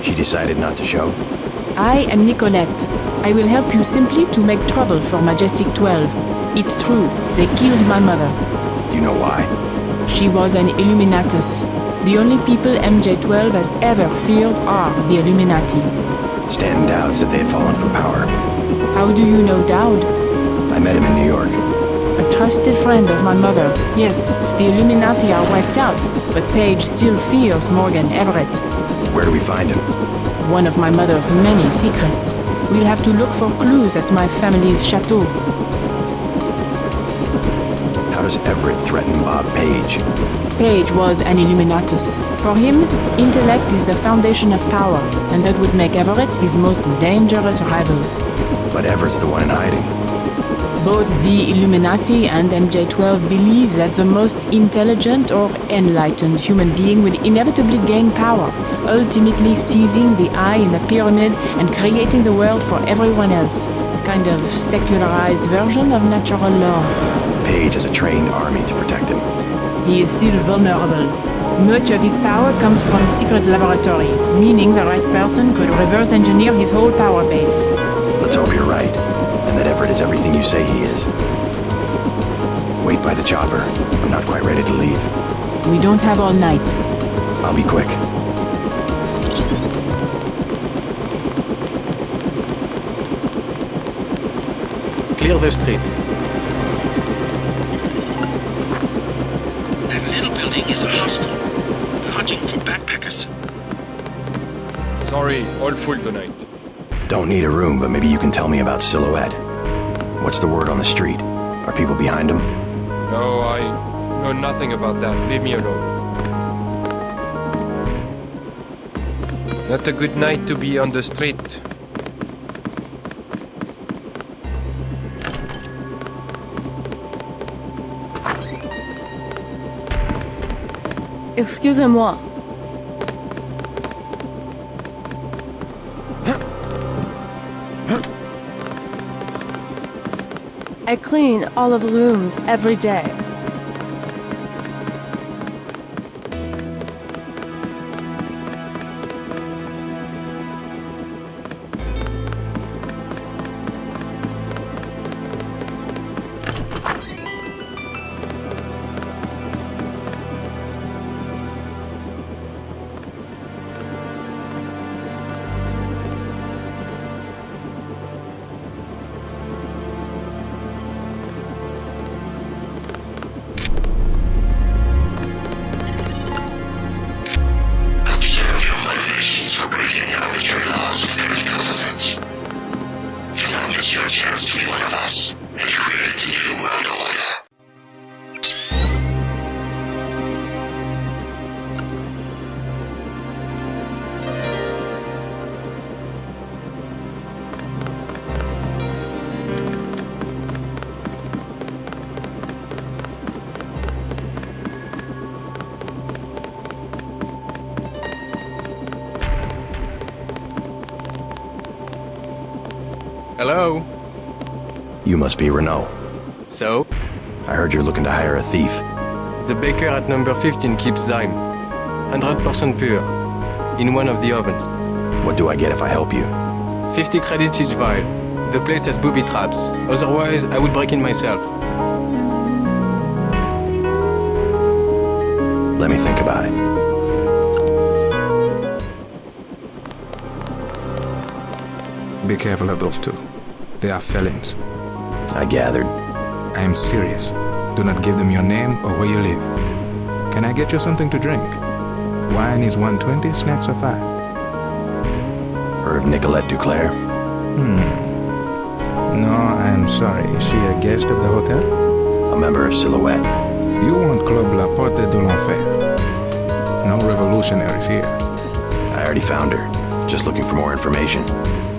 She decided not to show? I am Nicolette. I will help you simply to make trouble for Majestic 12. It's true, they killed my mother. Do you know why? She was an Illuminatus. The only people MJ12 has ever feared are the Illuminati. Stanton Dowd said they had fallen for power. How do you know Dowd? I met him in New York. A trusted friend of my mother's. Yes, the Illuminati are wiped out, but Paige still fears Morgan Everett. Where do we find him? One of my mother's many secrets. We'll have to look for clues at my family's chateau. How does Everett threaten Bob Page? Page was an Illuminatus. For him, intellect is the foundation of power, and that would make Everett his most dangerous rival. But Everett's the one in hiding. Both the Illuminati and MJ12 believe that the most intelligent or enlightened human being will inevitably gain power, ultimately seizing the eye in the pyramid and creating the world for everyone else. A kind of secularized version of natural law. Page has a trained army to protect him. He is still vulnerable. Much of his power comes from secret laboratories, meaning the right person could reverse engineer his whole power base. Let's hope you're right, and that Everett is everything you say he is. Wait by the chopper. I'm not quite ready to leave. We don't have all night. I'll be quick. Clear the streets. That little building is a hostel. Lodging for backpackers. Sorry, all full tonight. Don't need a room, but maybe you can tell me about Silhouette. What's the word on the street? Are people behind him? No, I know nothing about that. Leave me alone. Not a good night to be on the street. Excusez-moi. I clean all of the rooms every day. is your chance to be one of us and create the new world order. Hello? You must be Renault. So? I heard you're looking to hire a thief. The baker at number 15 keeps Zyme. 100% pure. In one of the ovens. What do I get if I help you? 50 credits each vial. The place has booby traps. Otherwise, I would break in myself. Let me think about it. Be careful of those two. They are felons. I gathered. I am serious. Do not give them your name or where you live. Can I get you something to drink? Wine is 120, snacks are 5. Heard of Nicolette Duclair? No, I am sorry. Is she a guest of the hotel? A member of Silhouette. You want Club La Porte de l'Enfer. No revolutionaries here. I already found her. Just looking for more information.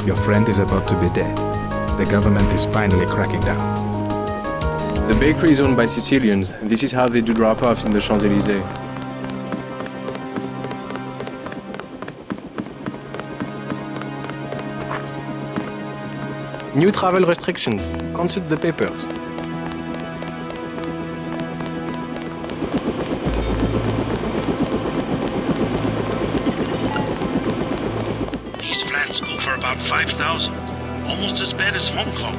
Your friend is about to be dead. The government is finally cracking down. The bakery is owned by Sicilians. This is how they do drop-offs in the Champs-Élysées. New travel restrictions. Consult the papers. These flats go for about 5,000. Almost as bad as Hong Kong.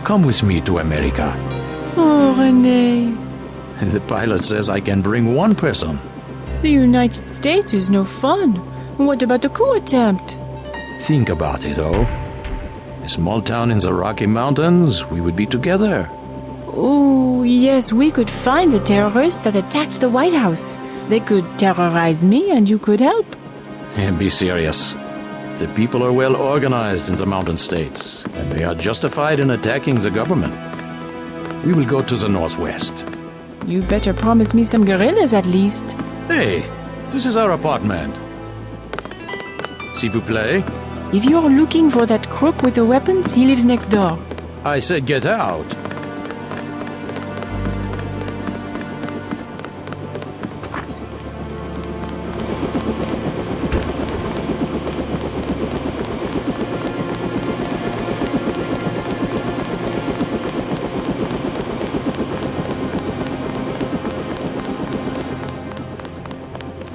Come with me to America. Oh, René. The pilot says I can bring one person. The United States is no fun. What about the coup attempt? Think about it, oh. A small town in the Rocky Mountains, we would be together. Oh, yes, we could find the terrorists that attacked the White House. They could terrorize me and you could help. And be serious. The people are well organized in the mountain states, and they are justified in attacking the government. We will go to the northwest. You better promise me some guerrillas at least. Hey, this is our apartment. S'il vous plaît? If you're looking for that crook with the weapons, he lives next door. I said get out.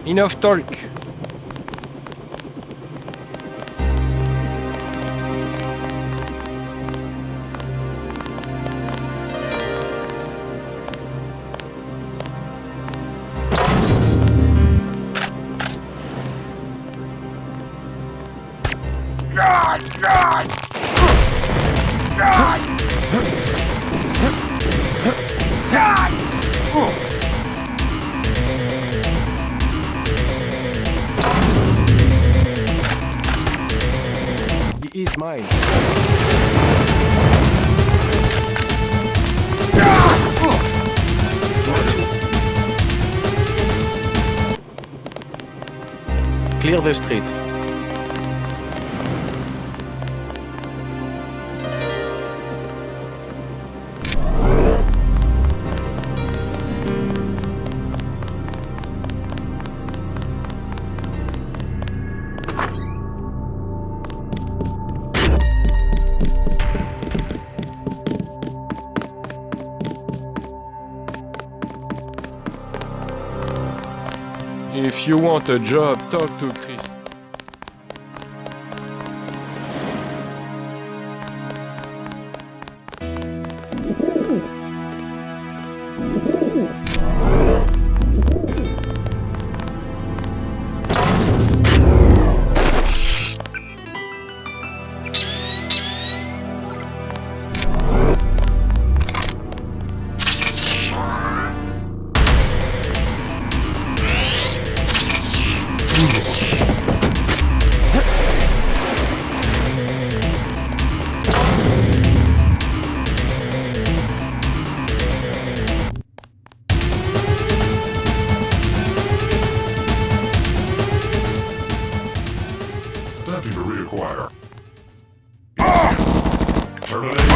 Enough talk. He is mine. Clear the streets. If you want a job, talk to Chris. Attempting to reacquire. Terminate.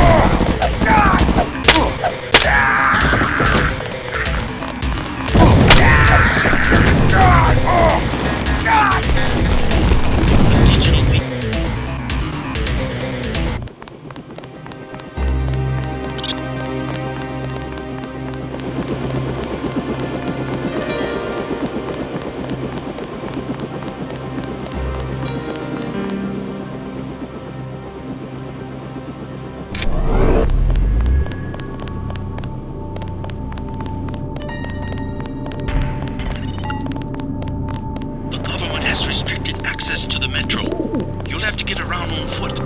Digital me. The government has restricted access to the metro. You'll have to get around on foot.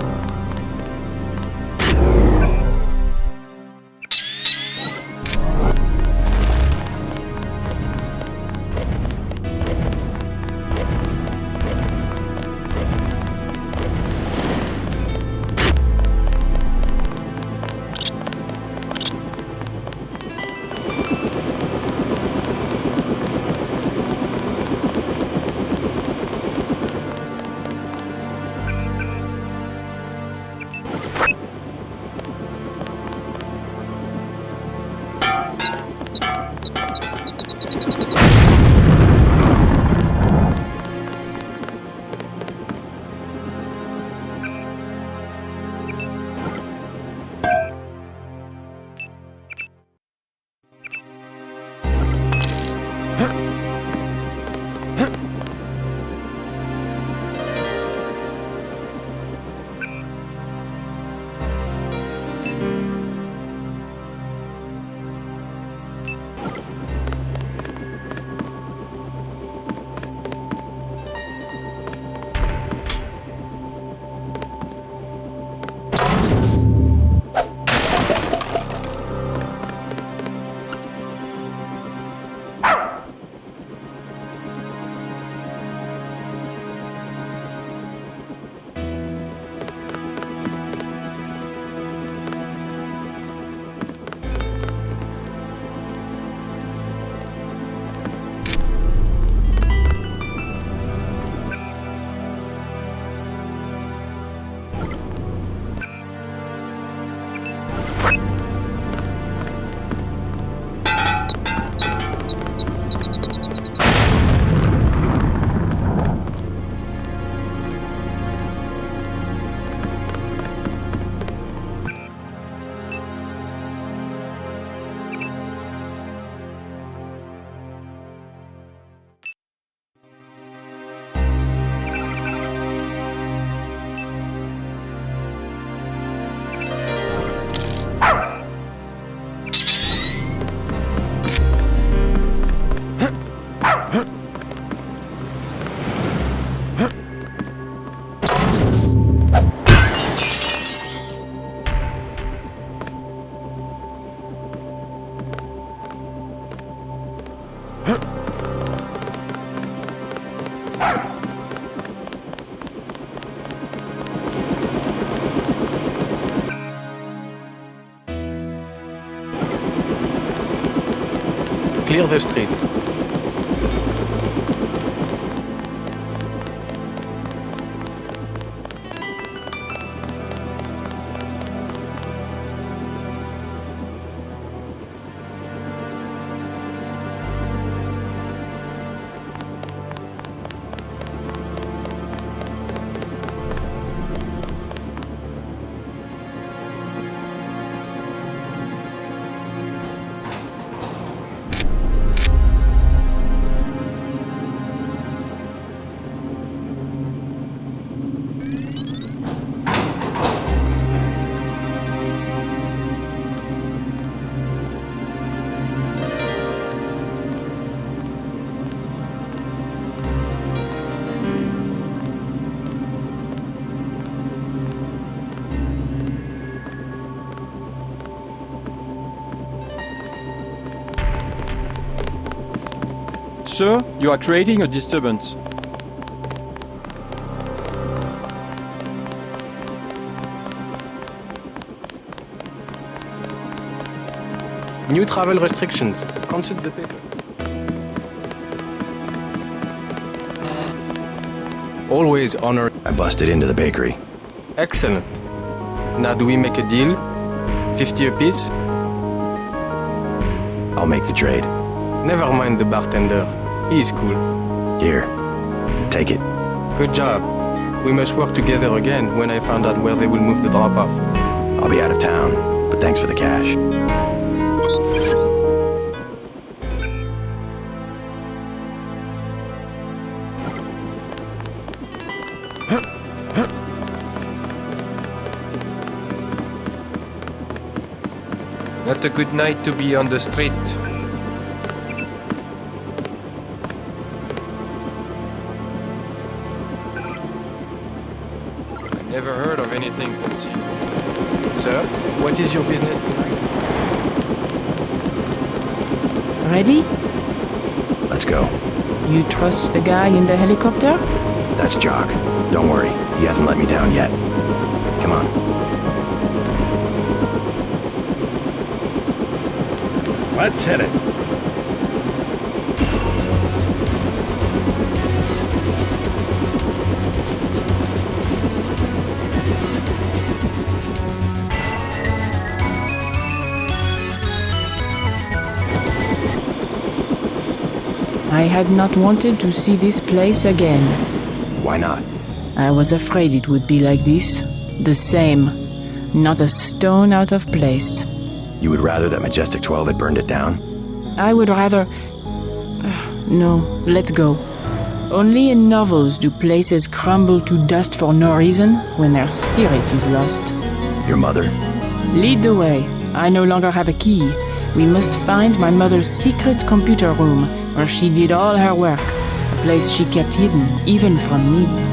Clear the streets. Sir, you are creating a disturbance. New travel restrictions. Consult the paper. Always honor. I busted into the bakery. Excellent. Now do we make a deal? 50 apiece? I'll make the trade. Never mind the bartender. He's cool. Here, take it. Good job. We must work together again when I find out where they will move the drop-off. I'll be out of town, but thanks for the cash. Not a good night to be on the street. I never heard of anything, Ponzi. Sir, what is your business tonight? Ready? Let's go. You trust the guy in the helicopter? That's Jock. Don't worry, he hasn't let me down yet. Come on. Let's hit it. I had not wanted to see this place again. Why not? I was afraid it would be like this. The same. Not a stone out of place. You would rather that Majestic 12 had burned it down? I would rather... No, let's go. Only in novels do places crumble to dust for no reason when their spirit is lost. Your mother? Lead the way. I no longer have a key. We must find my mother's secret computer room, where she did all her work, a place she kept hidden, even from me.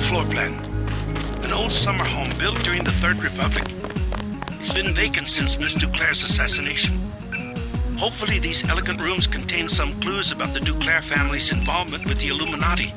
floor plan. An old summer home built during the Third Republic. It's been vacant since Miss Duclair's assassination. Hopefully these elegant rooms contain some clues about the Duclair family's involvement with the Illuminati.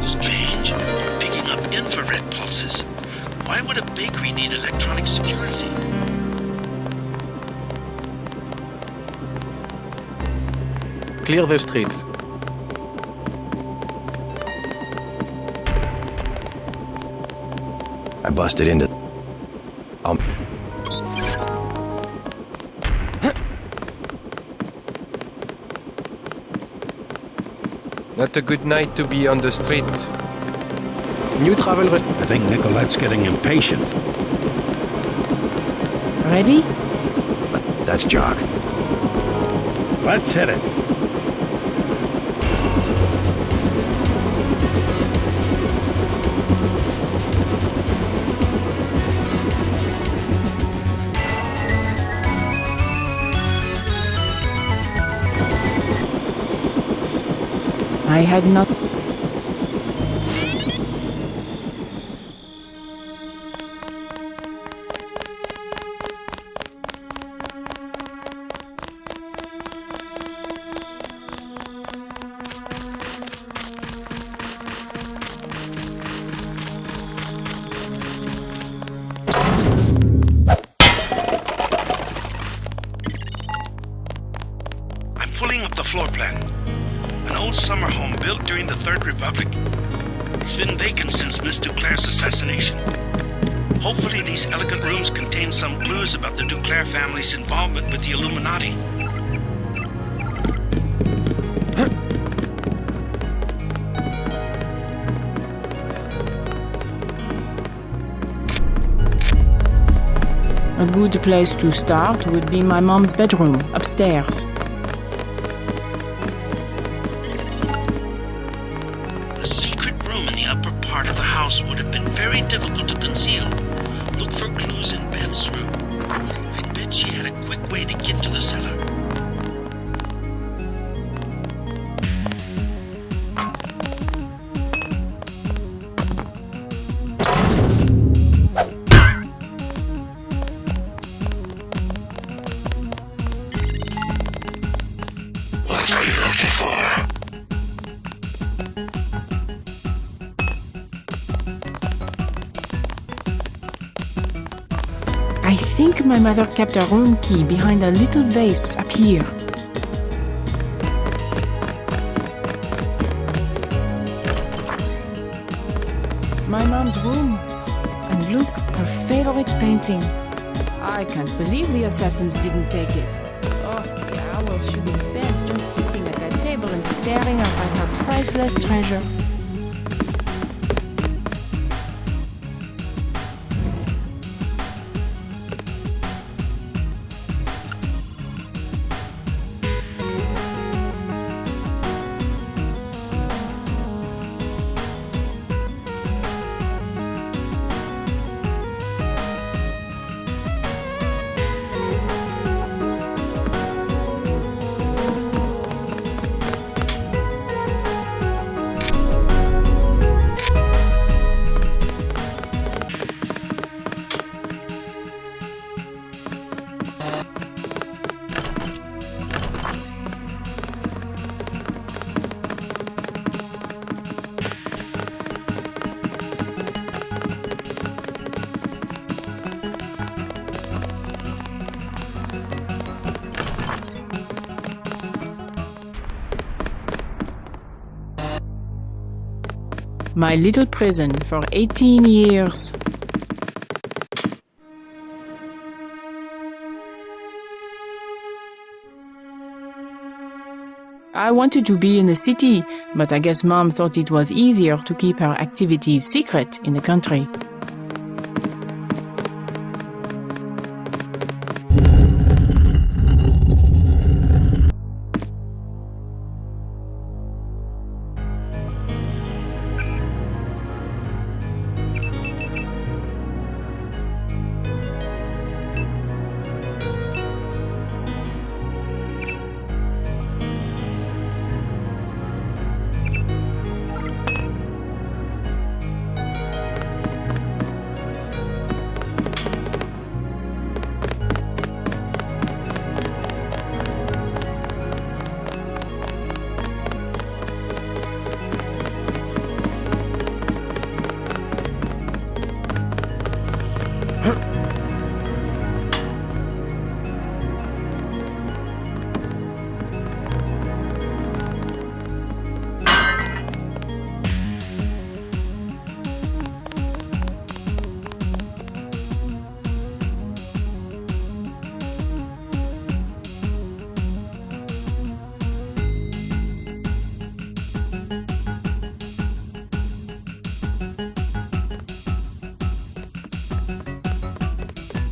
Strange. I'm picking up infrared pulses. Why would a bakery need electronic security? Clear the streets. I busted into... I'll... Not a good night to be on the street. New travel... I think Nicolette's getting impatient. Ready? That's Jock. Let's hit it. I had not... I'm pulling up the floor plan. An old summer home built during the Third Republic. It's been vacant since Miss Duclair's assassination. Hopefully these elegant rooms contain some clues about the Duclair family's involvement with the Illuminati. A good place to start would be my mom's bedroom, upstairs. A secret room in the upper part of the house would have been very difficult to conceal. Look for clues in Beth's room. I bet she had a quick way to get to the cellar. What are you looking for? I think my mother kept a room key behind a little vase up here. My mom's room. And look, her favorite painting. I can't believe the assassins didn't take it. Oh, the hours she would spend just sitting at that table and staring up at her priceless treasure. My little prison for 18 years. I wanted to be in the city, but I guess Mom thought it was easier to keep her activities secret in the country.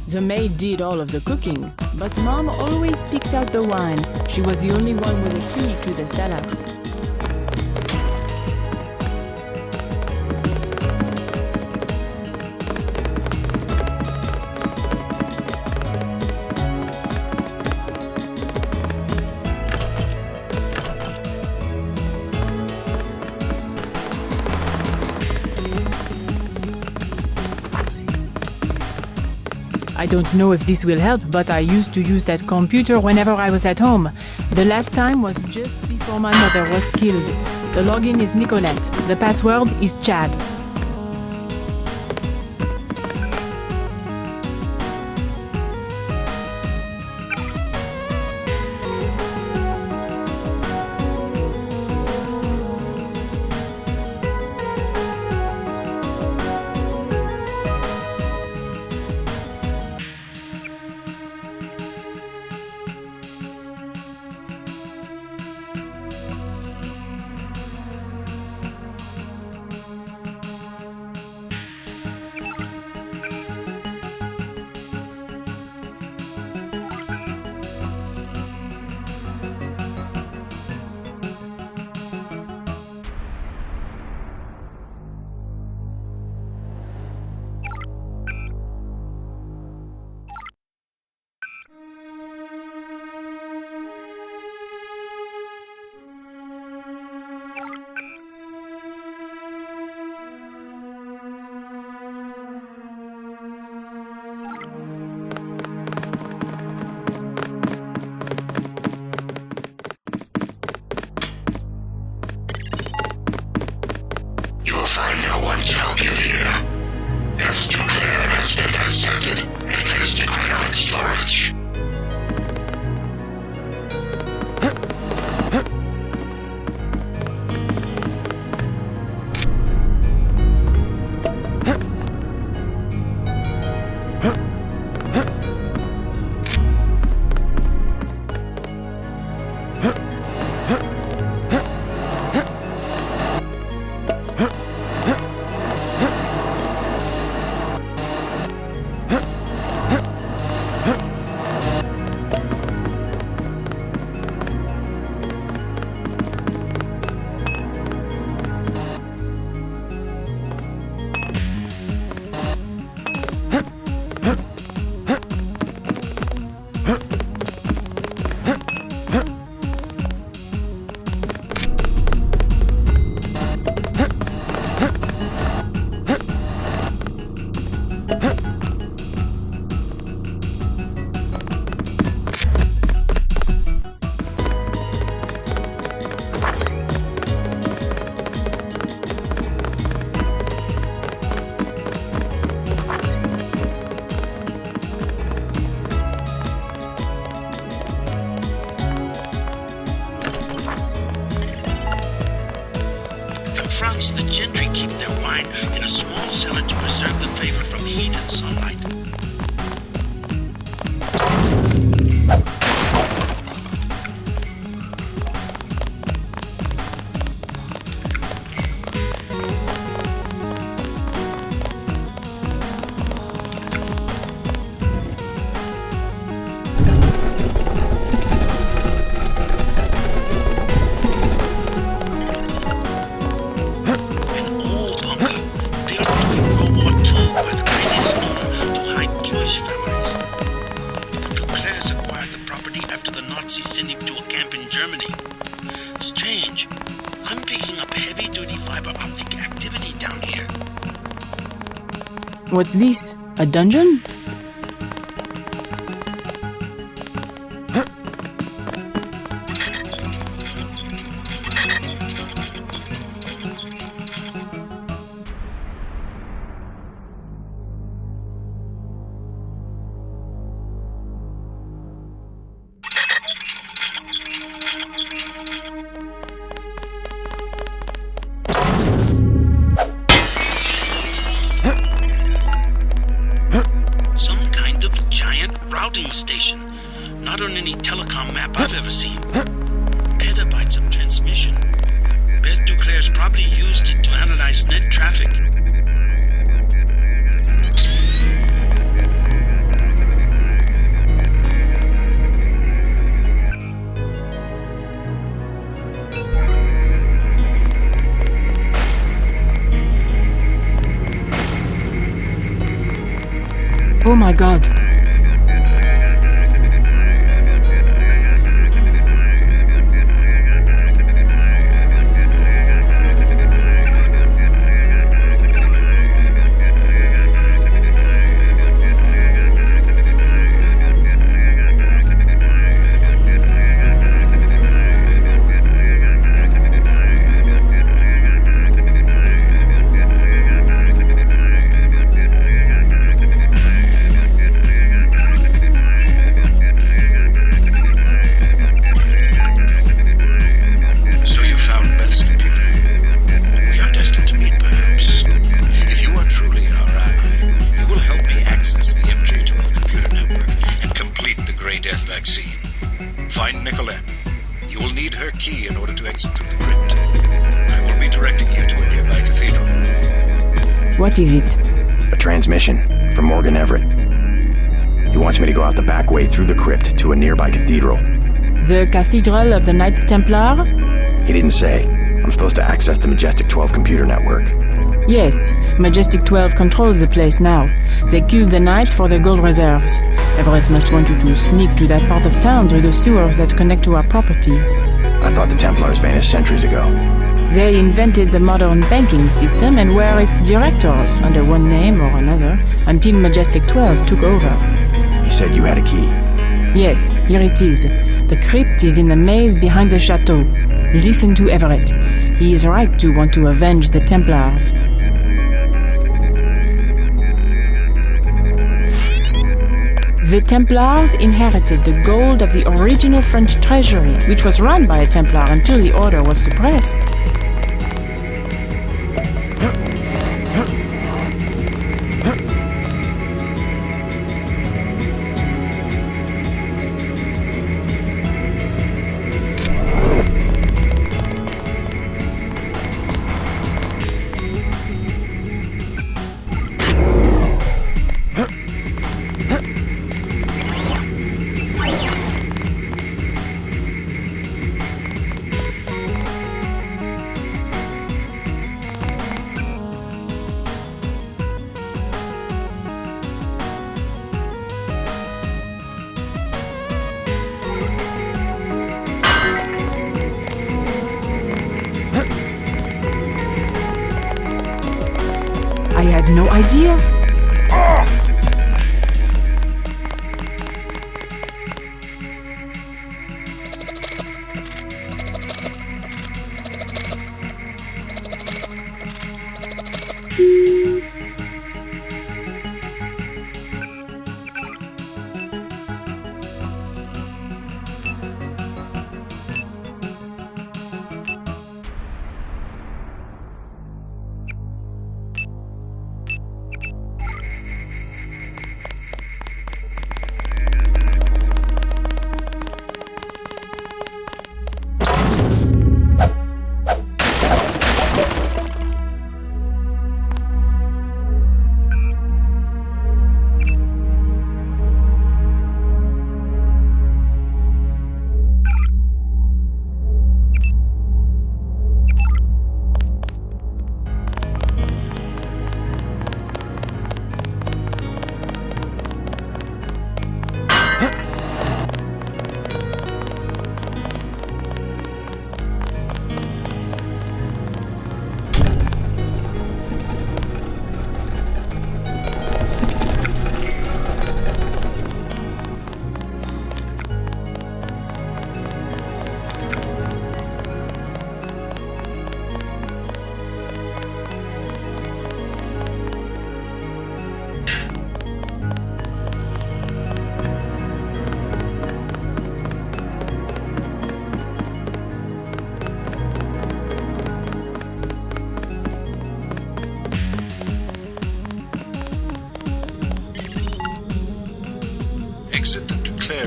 The maid did all of the cooking, but Mom always picked out the wine. She was the only one with a key to the cellar. I don't know if this will help, but I used to use that computer whenever I was at home. The last time was just before my mother was killed. The login is Nicolette. The password is Chad. The gentry keep their wine in a small cellar to preserve the flavor from heat and sunlight. What's this? A dungeon? Oh my god. Find Nicolette. You will need her key in order to exit through the crypt. I will be directing you to a nearby cathedral. What is it? A transmission from Morgan Everett. He wants me to go out the back way through the crypt to a nearby cathedral. The Cathedral of the Knights Templar? He didn't say. I'm supposed to access the Majestic 12 computer network. Yes, Majestic 12 controls the place now. They killed the Knights for their gold reserves. Everett must want you to sneak to that part of town through the sewers that connect to our property. I thought the Templars vanished centuries ago. They invented the modern banking system and were its directors, under one name or another, until Majestic 12 took over. He said you had a key. Yes, here it is. The crypt is in the maze behind the chateau. Listen to Everett. He is right to want to avenge the Templars. The Templars inherited the gold of the original French treasury, which was run by a Templar until the order was suppressed. I had no idea.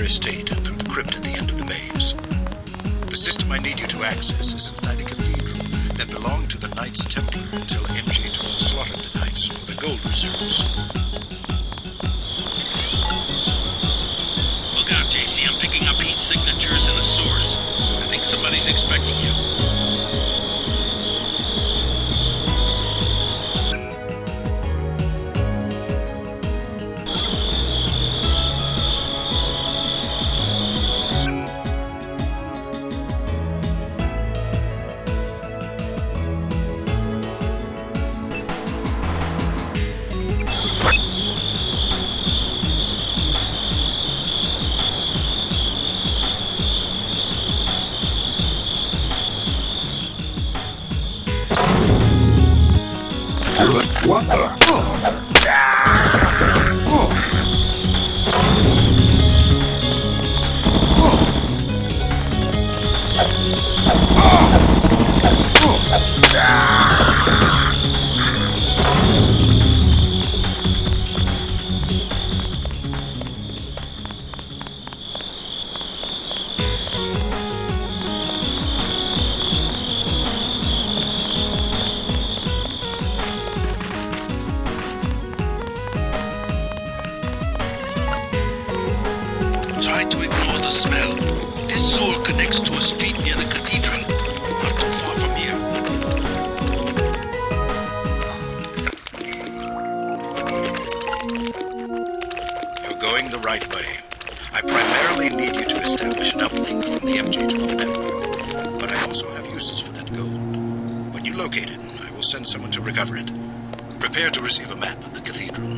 Estate through the crypt at the end of the maze. The system I need you to access is inside a cathedral that belonged to the Knights Templar until MJ12 slaughtered the Knights for the gold reserves. Look out, JC. I'm picking up heat signatures in the sewers. I think somebody's expecting you. What the? Try to ignore the smell. This sewer connects to a street near the cathedral, not too far from here. You're going the right way. I primarily need you to establish an uplink from the MJ-12 network, but I also have uses for that gold. When you locate it, I will send someone to recover it. Prepare to receive a map of the cathedral.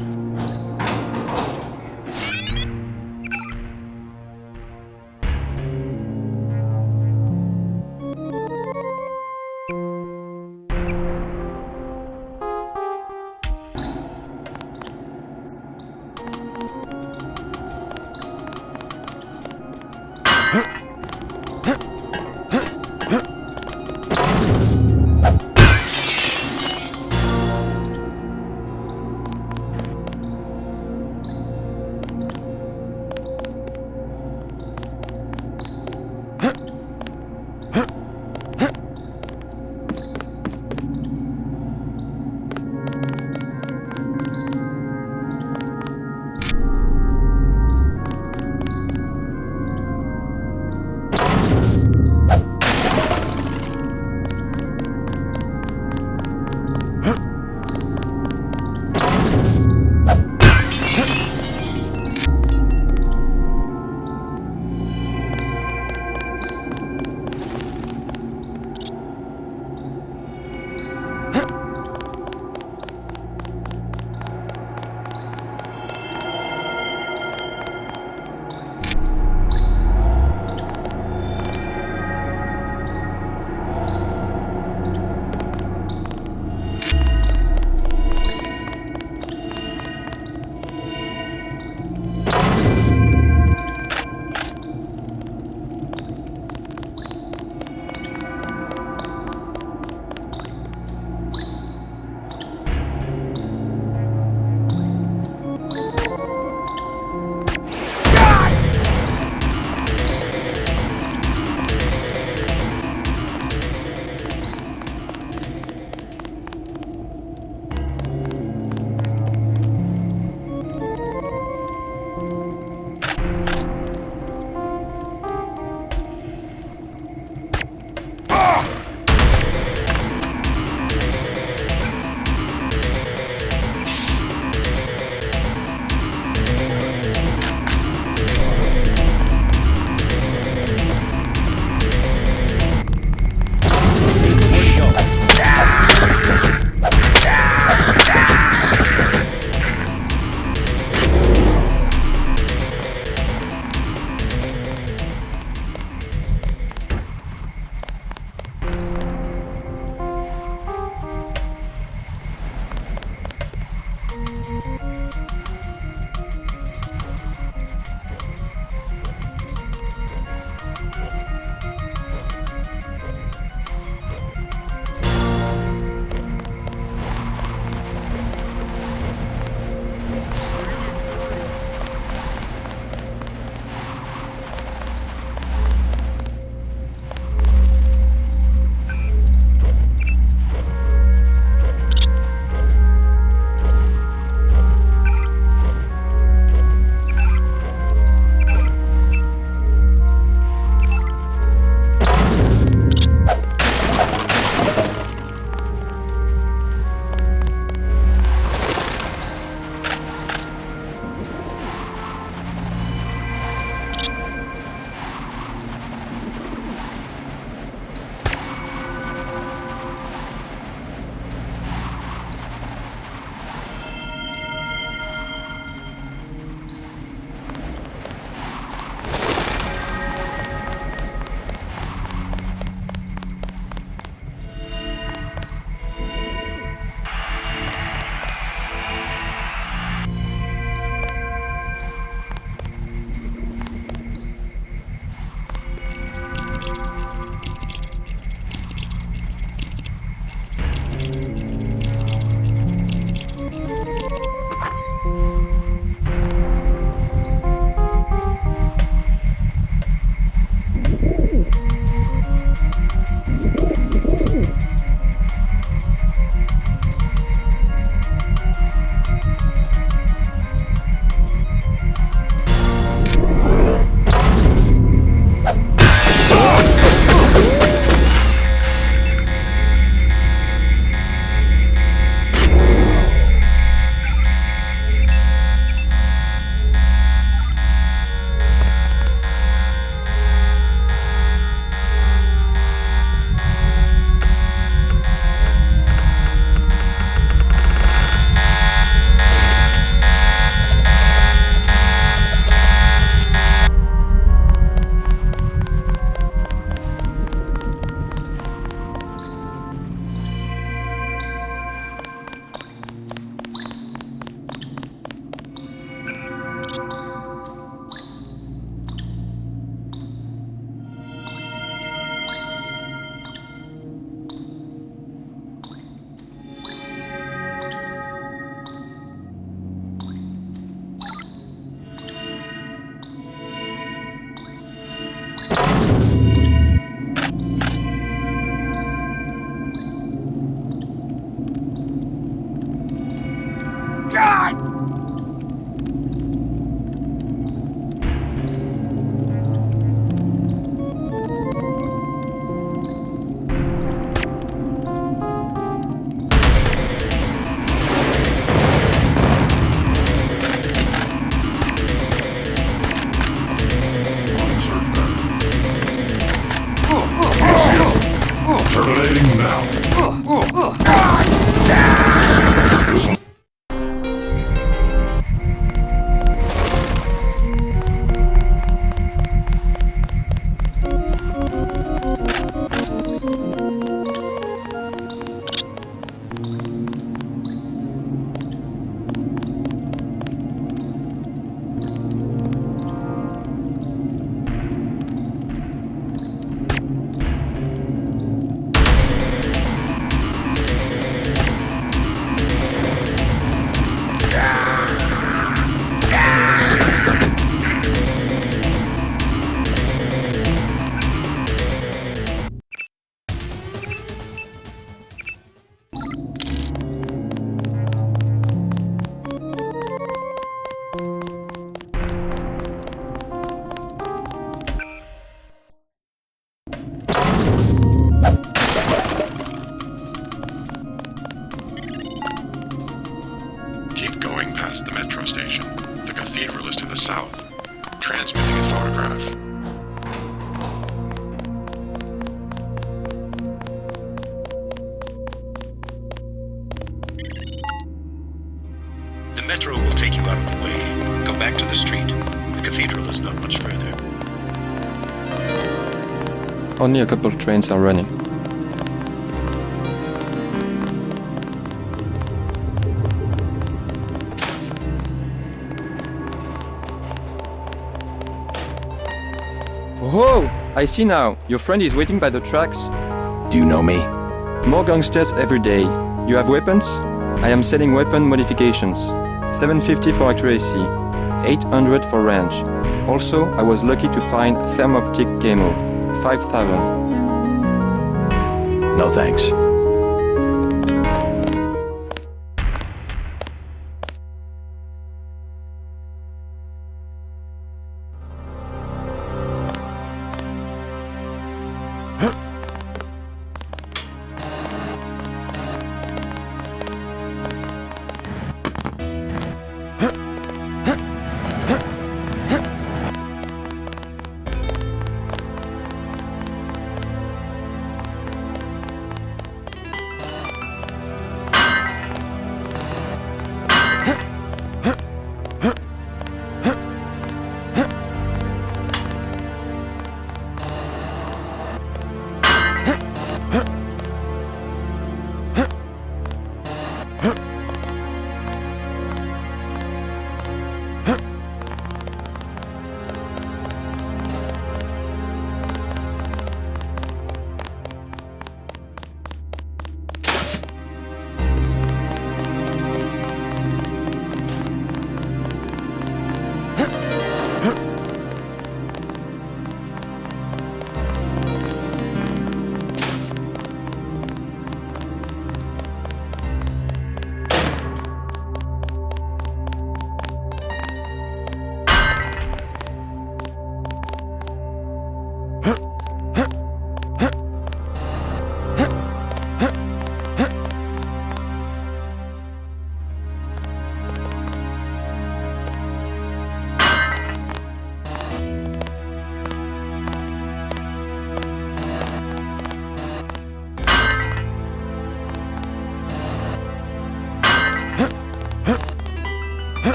them now. Keep going past the metro station. The cathedral is to the south. Transmitting a photograph. The metro will take you out of the way. Go back to the street. The cathedral is not much further. Only a couple trains are running. Oh, I see now. Your friend is waiting by the tracks. Do you know me? More gangsters every day. You have weapons? I am selling weapon modifications. 750 for accuracy, 800 for range. Also, I was lucky to find thermoptic camo, 5,000. No thanks.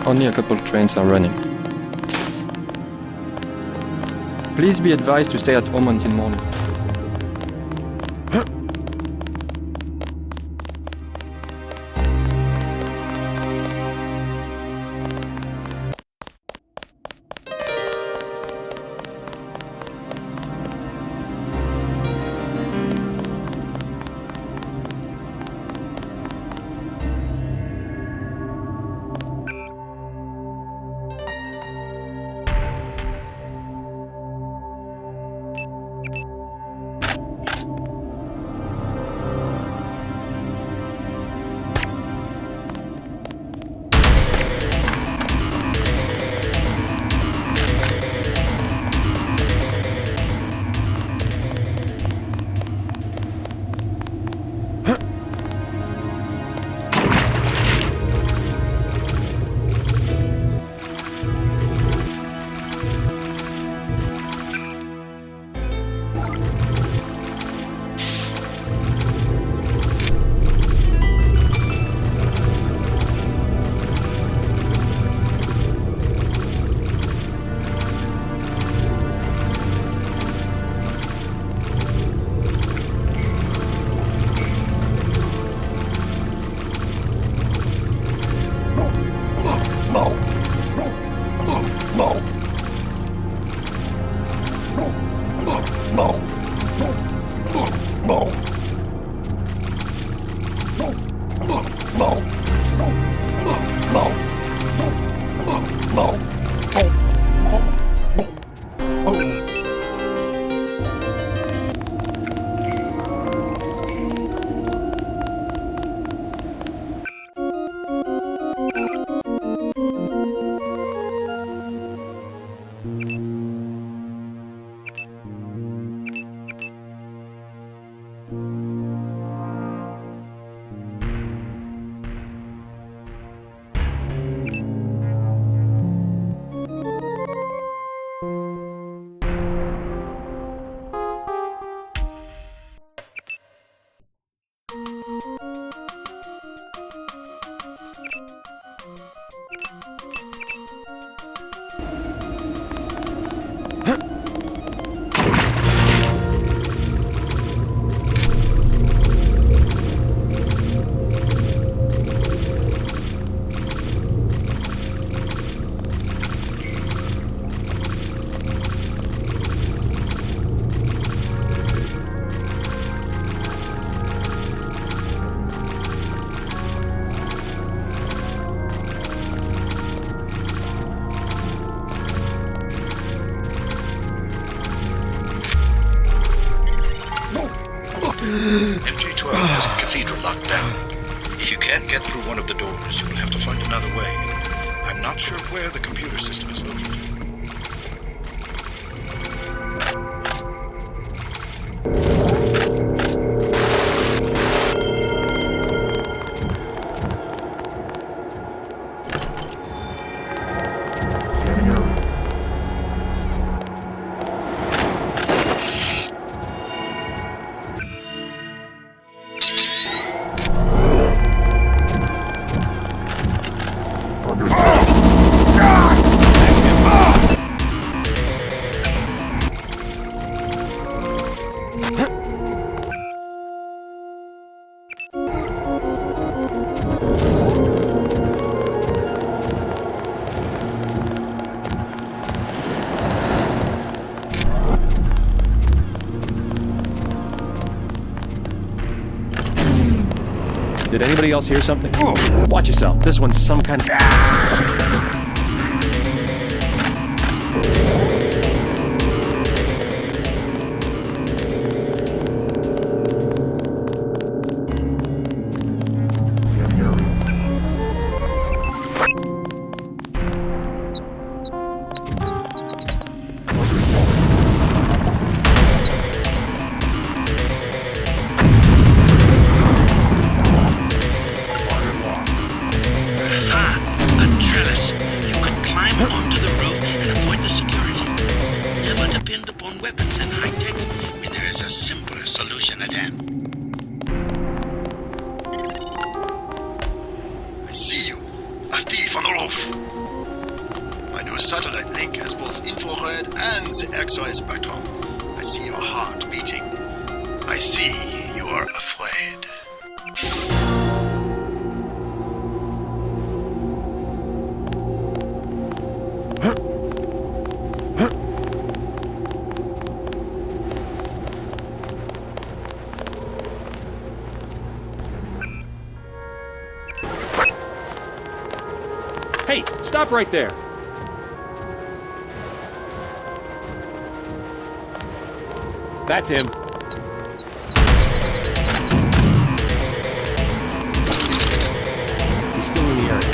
only a couple trains are running. Please be advised to stay at home until morning. MJ-12 has the cathedral locked down. If you can't get through one of the doors, you will have to find another way. I'm not sure where the computer system is located. Did anybody else hear something? Watch yourself. This one's some kind of... onto the roof and avoid the security. Never depend upon weapons and high-tech when there is a simpler solution at hand. I see you. A thief on the roof. Your satellite link has both infrared and the X-ray spectrum. I see your heart beating. I see you are afraid. Hey, stop right there! That's him. He's still in the area.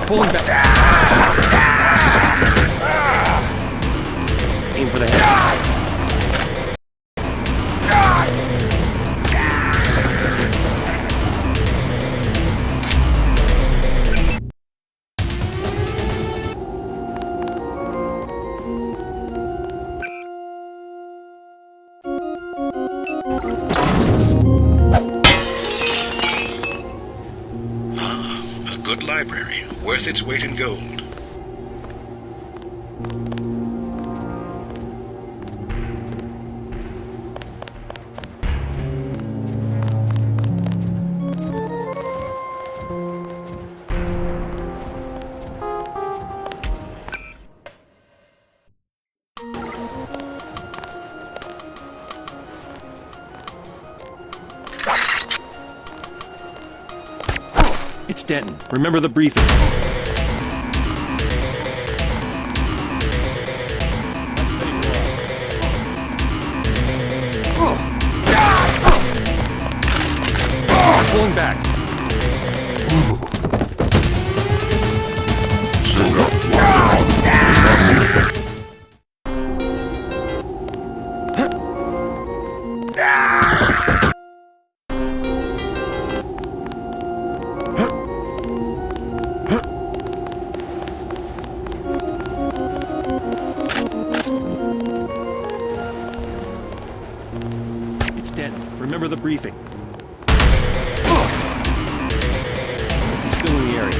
Pulling back. Aim for the head. A good library, worth its weight in gold. It's Denton. Remember the briefing. Pulling back. It's Denton. Remember the briefing. He's still in the area.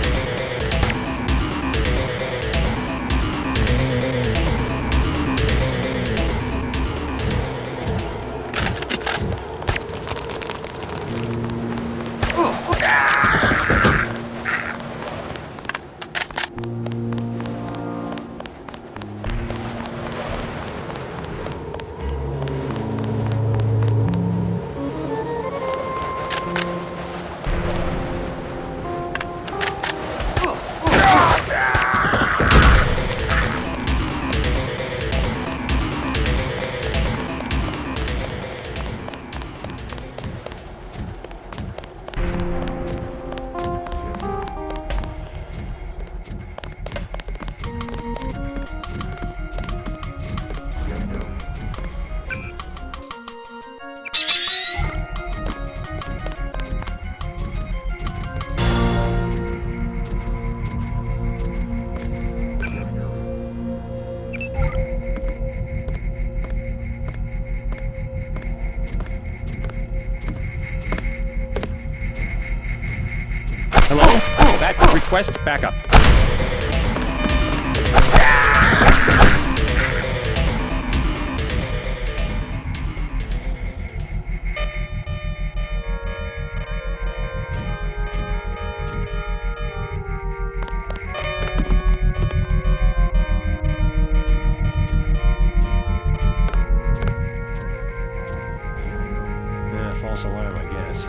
Hello? That request backup. Yeah, false alarm, I guess.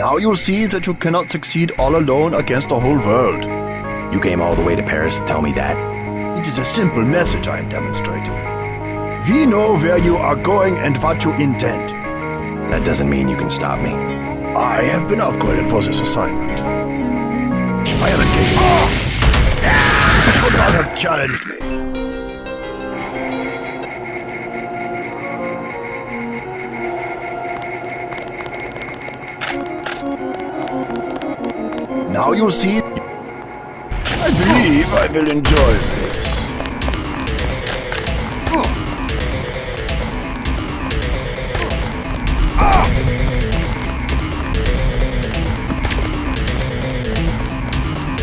Now you'll see that you cannot succeed all alone against the whole world. You came all the way to Paris to tell me that? It is a simple message I am demonstrating. We know where you are going and what you intend. That doesn't mean you can stop me. I have been upgraded for this assignment. I am engaging. You should not have challenged me. Now you'll see. I believe I will enjoy this.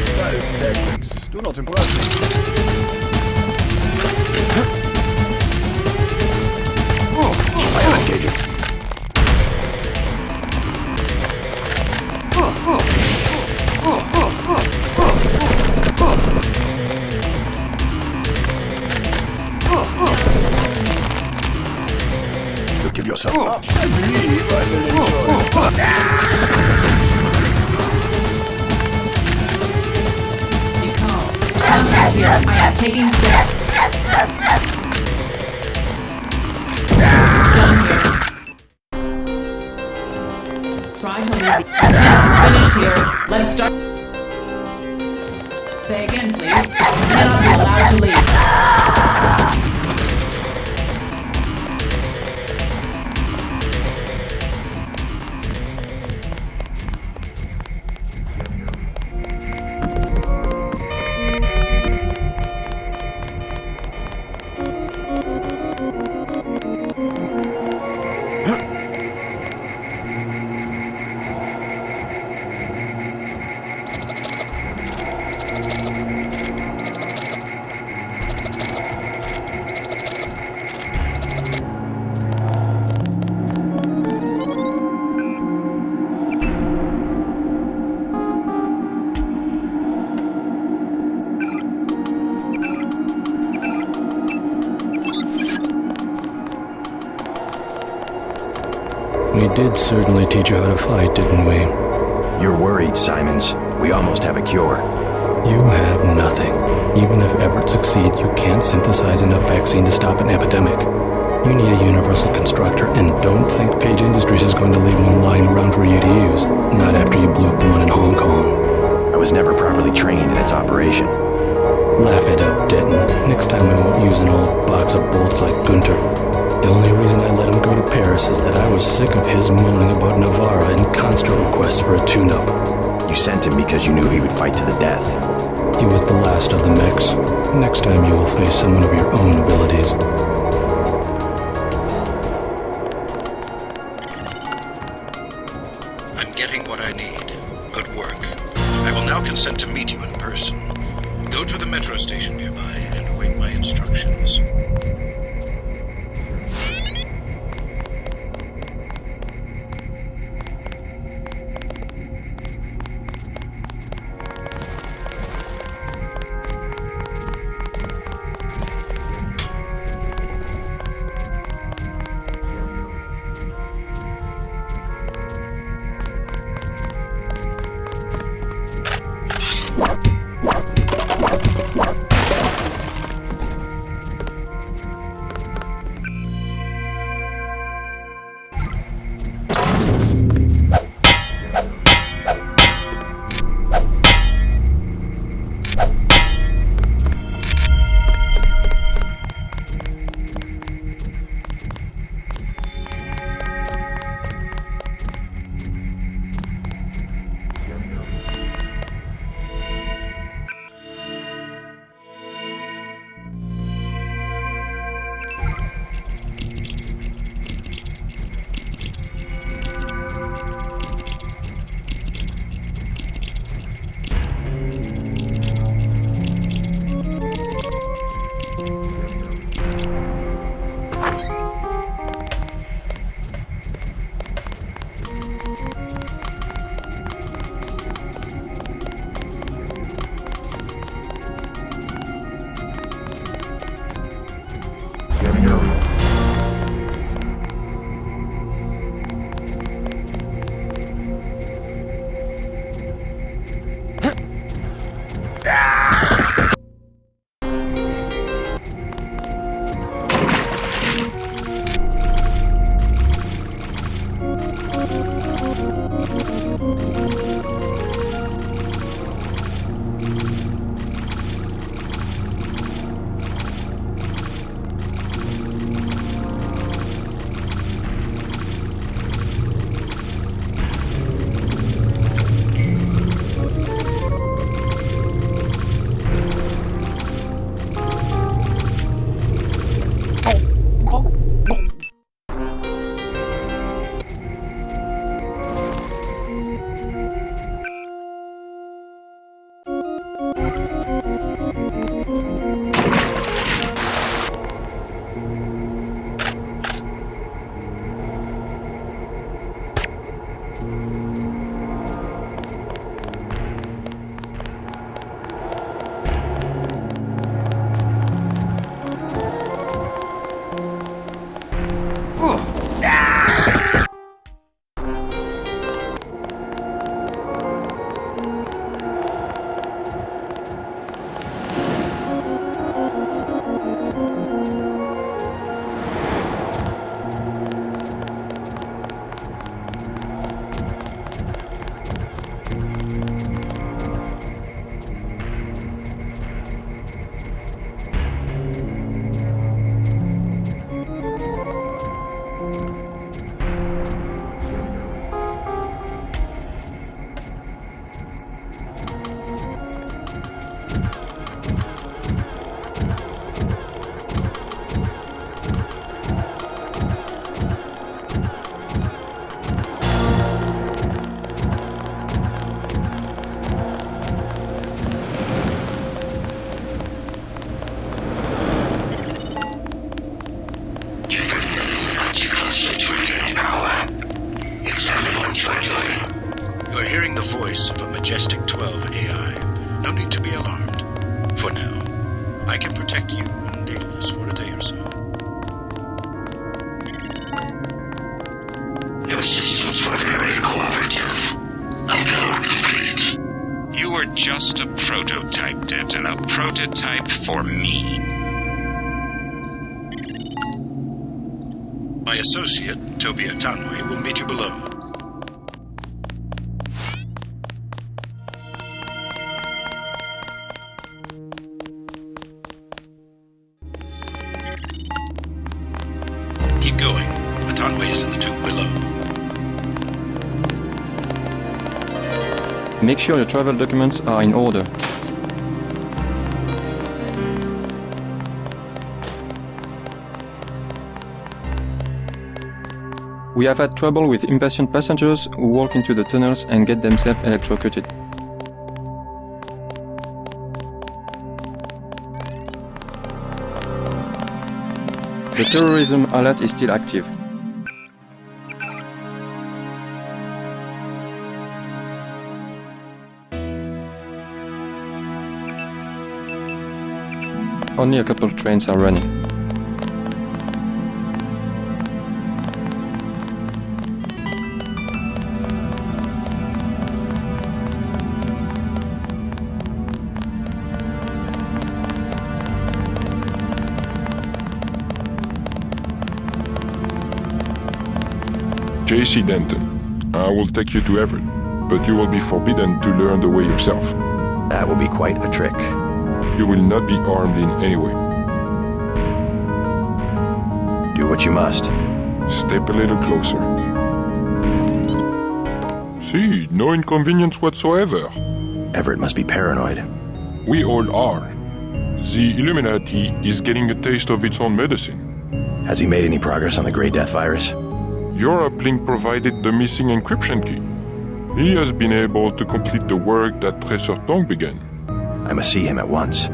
Stealth tactics do not impress me. I am engaging. You give yourself up. I believe I will enjoy. Contact here. I am taking steps. Done here. Try to leave. Finished here. Let's start. Say again, please. You cannot be allowed to leave. We did certainly teach you how to fight, didn't we? You're worried, Simons. We almost have a cure. You have nothing. Even if Everett succeeds, you can't synthesize enough vaccine to stop an epidemic. You need a universal constructor, and don't think Page Industries is going to leave one lying around for you to use. Not after you blew up the one in Hong Kong. I was never properly trained in its operation. Laugh it up, Denton. Next time we won't use an old box of bolts like Gunter. The only reason I let him go to Paris is that I was sick of his moaning about Navarra and constant requests for a tune-up. You sent him because you knew he would fight to the death. He was the last of the mechs. Next time you will face someone of your own abilities. I'm getting what I need. Good work. I will now consent to meet you in person. Go to the metro station nearby and await my instructions. can protect you and Daedalus for a day or so. Your systems were very cooperative. Upload complete. You were just a prototype, Denton. A prototype for me. My associate, Tobia Tanwe, will meet you below. Keep going. Tanwe is in the tube below. Make sure your travel documents are in order. We have had trouble with impatient passengers who walk into the tunnels and get themselves electrocuted. The terrorism alert is still active. Only a couple trains are running. JC Denton, I will take you to Everett, but you will be forbidden to learn the way yourself. That will be quite a trick. You will not be armed in any way. Do what you must. Step a little closer. See, no inconvenience whatsoever. Everett must be paranoid. We all are. The Illuminati is getting a taste of its own medicine. Has he made any progress on the Grey Death virus? Your uplink provided the missing encryption key. He has been able to complete the work that Professor Tong began. I must see him at once.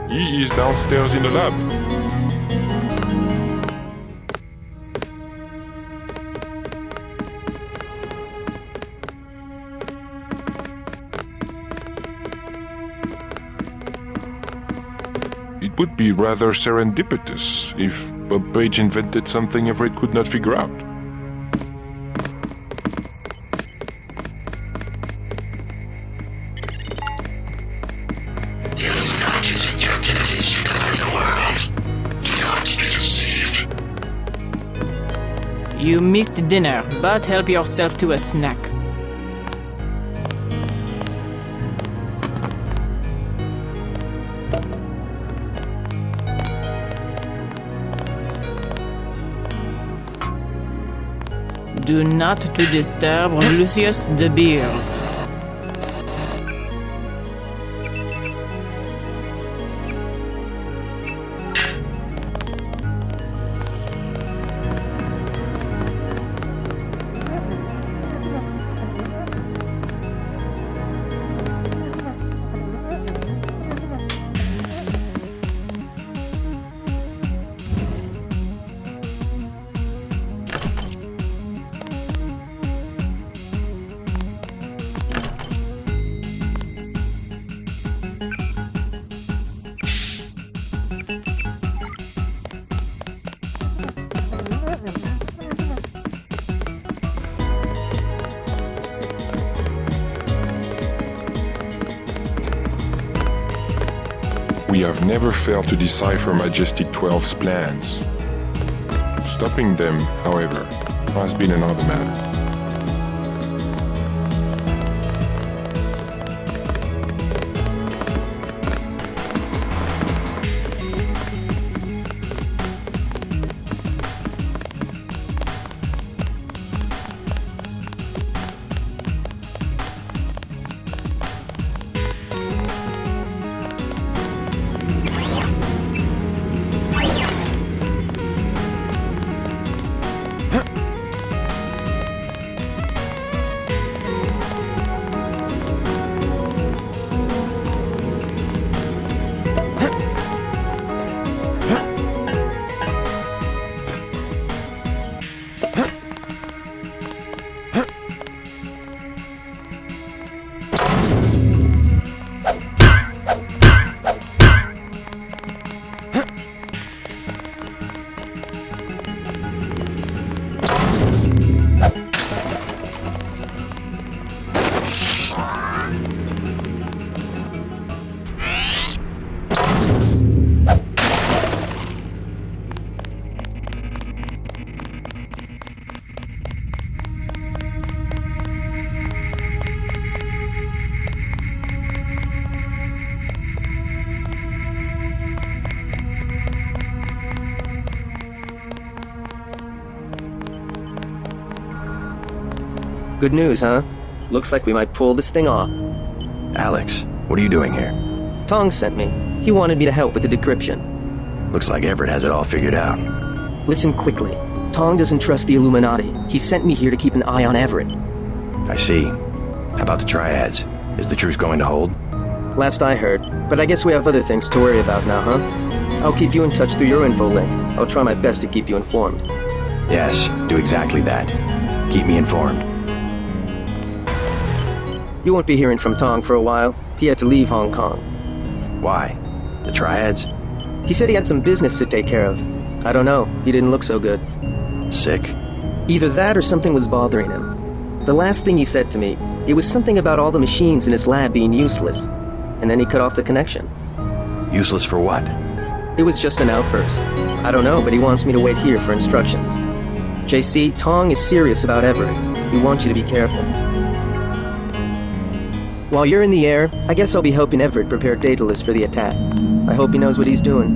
He is downstairs in the lab. It would be rather serendipitous if Bob Page invented something Everett could not figure out. You missed dinner, but help yourself to a snack. Do not to disturb Lucius de Beers. We have never failed to decipher Majestic 12's plans. Stopping them, however, has been another matter. Good news, huh? Looks like we might pull this thing off. Alex, what are you doing here? Tong sent me. He wanted me to help with the decryption. Looks like Everett has it all figured out. Listen quickly. Tong doesn't trust the Illuminati. He sent me here to keep an eye on Everett. I see. How about the triads? Is the truce going to hold? Last I heard. But I guess we have other things to worry about now, huh? I'll keep you in touch through your info link. I'll try my best to keep you informed. Yes, do exactly that. Keep me informed. You won't be hearing from Tong for a while. He had to leave Hong Kong. Why? The triads? He said he had some business to take care of. I don't know. He didn't look so good. Sick? Either that or something was bothering him. The last thing he said to me, it was something about all the machines in his lab being useless. And then he cut off the connection. Useless for what? It was just an outburst. I don't know, but he wants me to wait here for instructions. JC, Tong is serious about Everett. He wants you to be careful. While you're in the air, I guess I'll be helping Everett prepare Daedalus for the attack. I hope he knows what he's doing.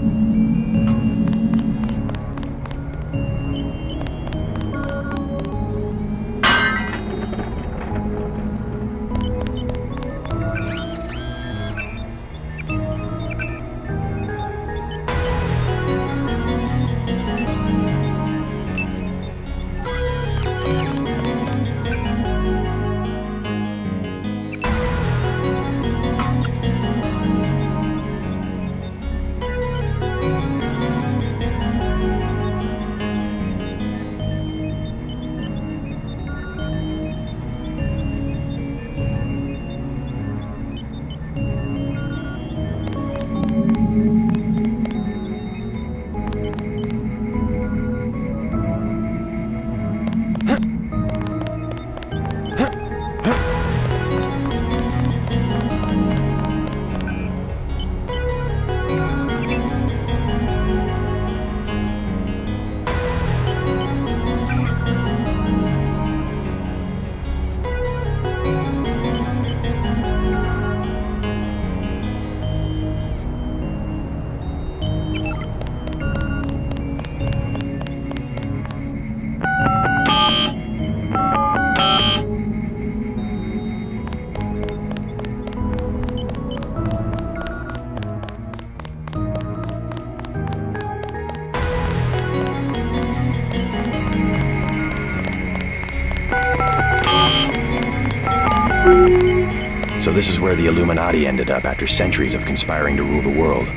So this is where the Illuminati ended up after centuries of conspiring to rule the world.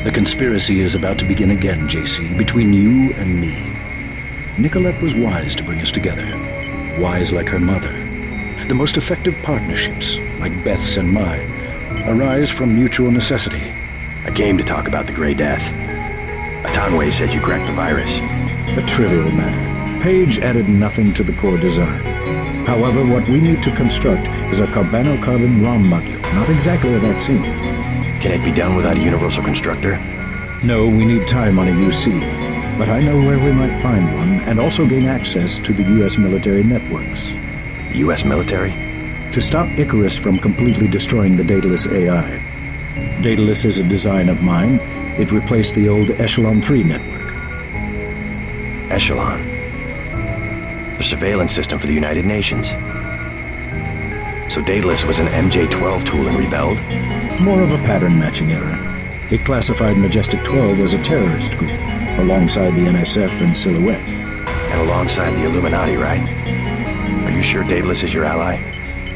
The conspiracy is about to begin again, JC, between you and me. Nicolette was wise to bring us together. Wise like her mother. The most effective partnerships, like Beth's and mine, arise from mutual necessity. I came to talk about the Grey Death. Atanway said you cracked the virus. A trivial matter. Page added nothing to the core design. However, what we need to construct is a carbano-carbon ROM module, not exactly a vaccine. Can it be done without a universal constructor? No, we need time on a UC. But I know where we might find one, and also gain access to the U.S. military networks. U.S. military? To stop Icarus from completely destroying the Daedalus AI. Daedalus is a design of mine. It replaced the old Echelon 3 network. Echelon? The surveillance system for the United Nations. So Daedalus was an MJ-12 tool and rebelled? More of a pattern-matching error. It classified Majestic 12 as a terrorist group, alongside the NSF and Silhouette. And alongside the Illuminati, right? Are you sure Daedalus is your ally?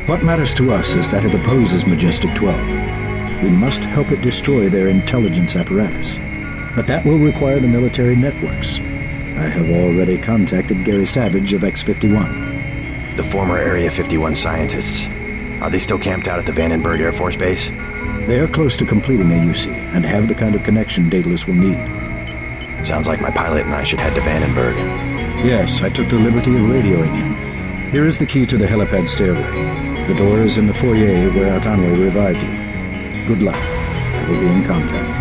What matters to us is that it opposes Majestic 12. We must help it destroy their intelligence apparatus. But that will require the military networks. I have already contacted Gary Savage of X-51. The former Area 51 scientists. Are they still camped out at the Vandenberg Air Force Base? They are close to completing a UC and have the kind of connection Daedalus will need. Sounds like my pilot and I should head to Vandenberg. Yes, I took the liberty of radioing him. Here is the key to the helipad stairway. The door is in the foyer where Atanwe revived you. Good luck. I will be in contact.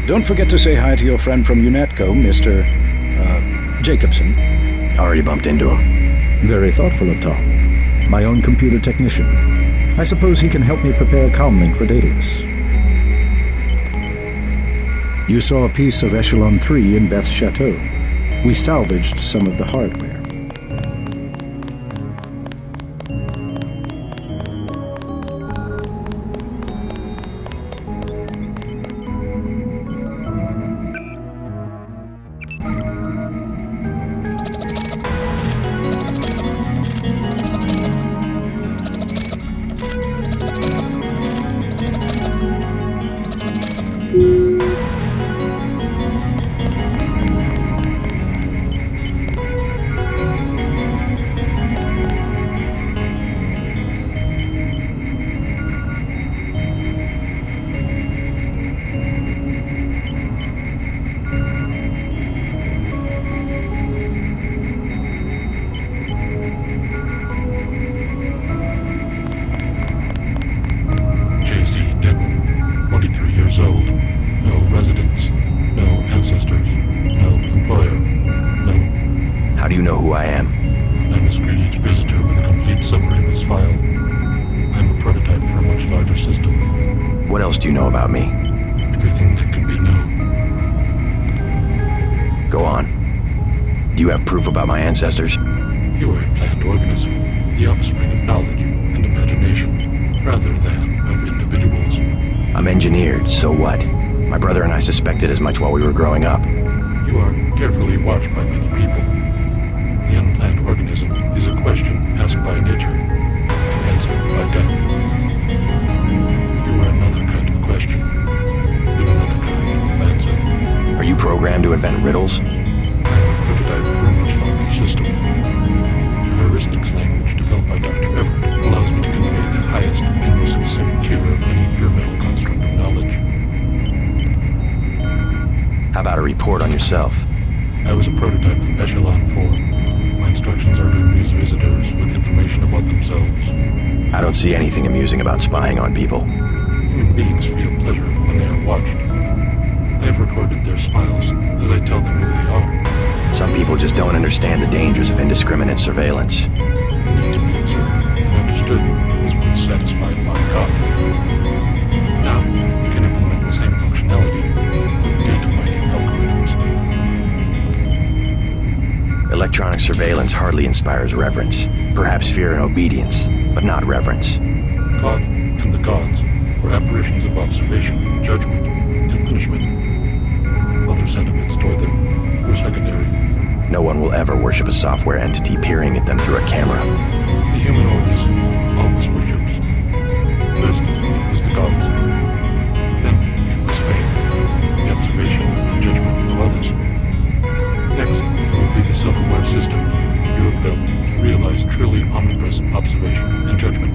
Don't forget to say hi to your friend from UNETCO, Mr. Jacobson. Already bumped into him. Very thoughtful of Tom. My own computer technician. I suppose he can help me prepare a comlink for Daedalus. You saw a piece of Echelon 3 in Beth's chateau. We salvaged some of the hardware. Do you know about me? Everything that can be known. Go on. Do you have proof about my ancestors? You are a planned organism, the offspring of knowledge and imagination, rather than of individuals. I'm engineered, so what? My brother and I suspected as much while we were growing up. You are carefully watched by many people. The unplanned organism is a question asked by nature and answered by death. Question. Are you programmed to invent riddles? I'm a prototype for a much larger system. Heuristics language developed by Dr. Everett allows me to convey the highest and most specific tier of any pyramidal construct of knowledge. How about a report on yourself? I was a prototype for Echelon 4. My instructions are to amuse visitors with information about themselves. I don't see anything amusing about spying on people. Human beings feel pleasure when they are watched. I have recorded their smiles as I tell them who they are. Some people just don't understand the dangers of indiscriminate surveillance. The need to be observed and understood is what satisfied my God. Now, we can implement the same functionality with data mining algorithms. Electronic surveillance hardly inspires reverence. Perhaps fear and obedience, but not reverence. God and the gods were apparitions of observation, judgment, and punishment. Other sentiments toward them were secondary. No one will ever worship a software entity peering at them through a camera. The human organism always worships. First, it was the gods. Then, it was faith, the observation and judgment of others. Next, it will be the self-aware system you have built to realize truly omnipresent observation and judgment.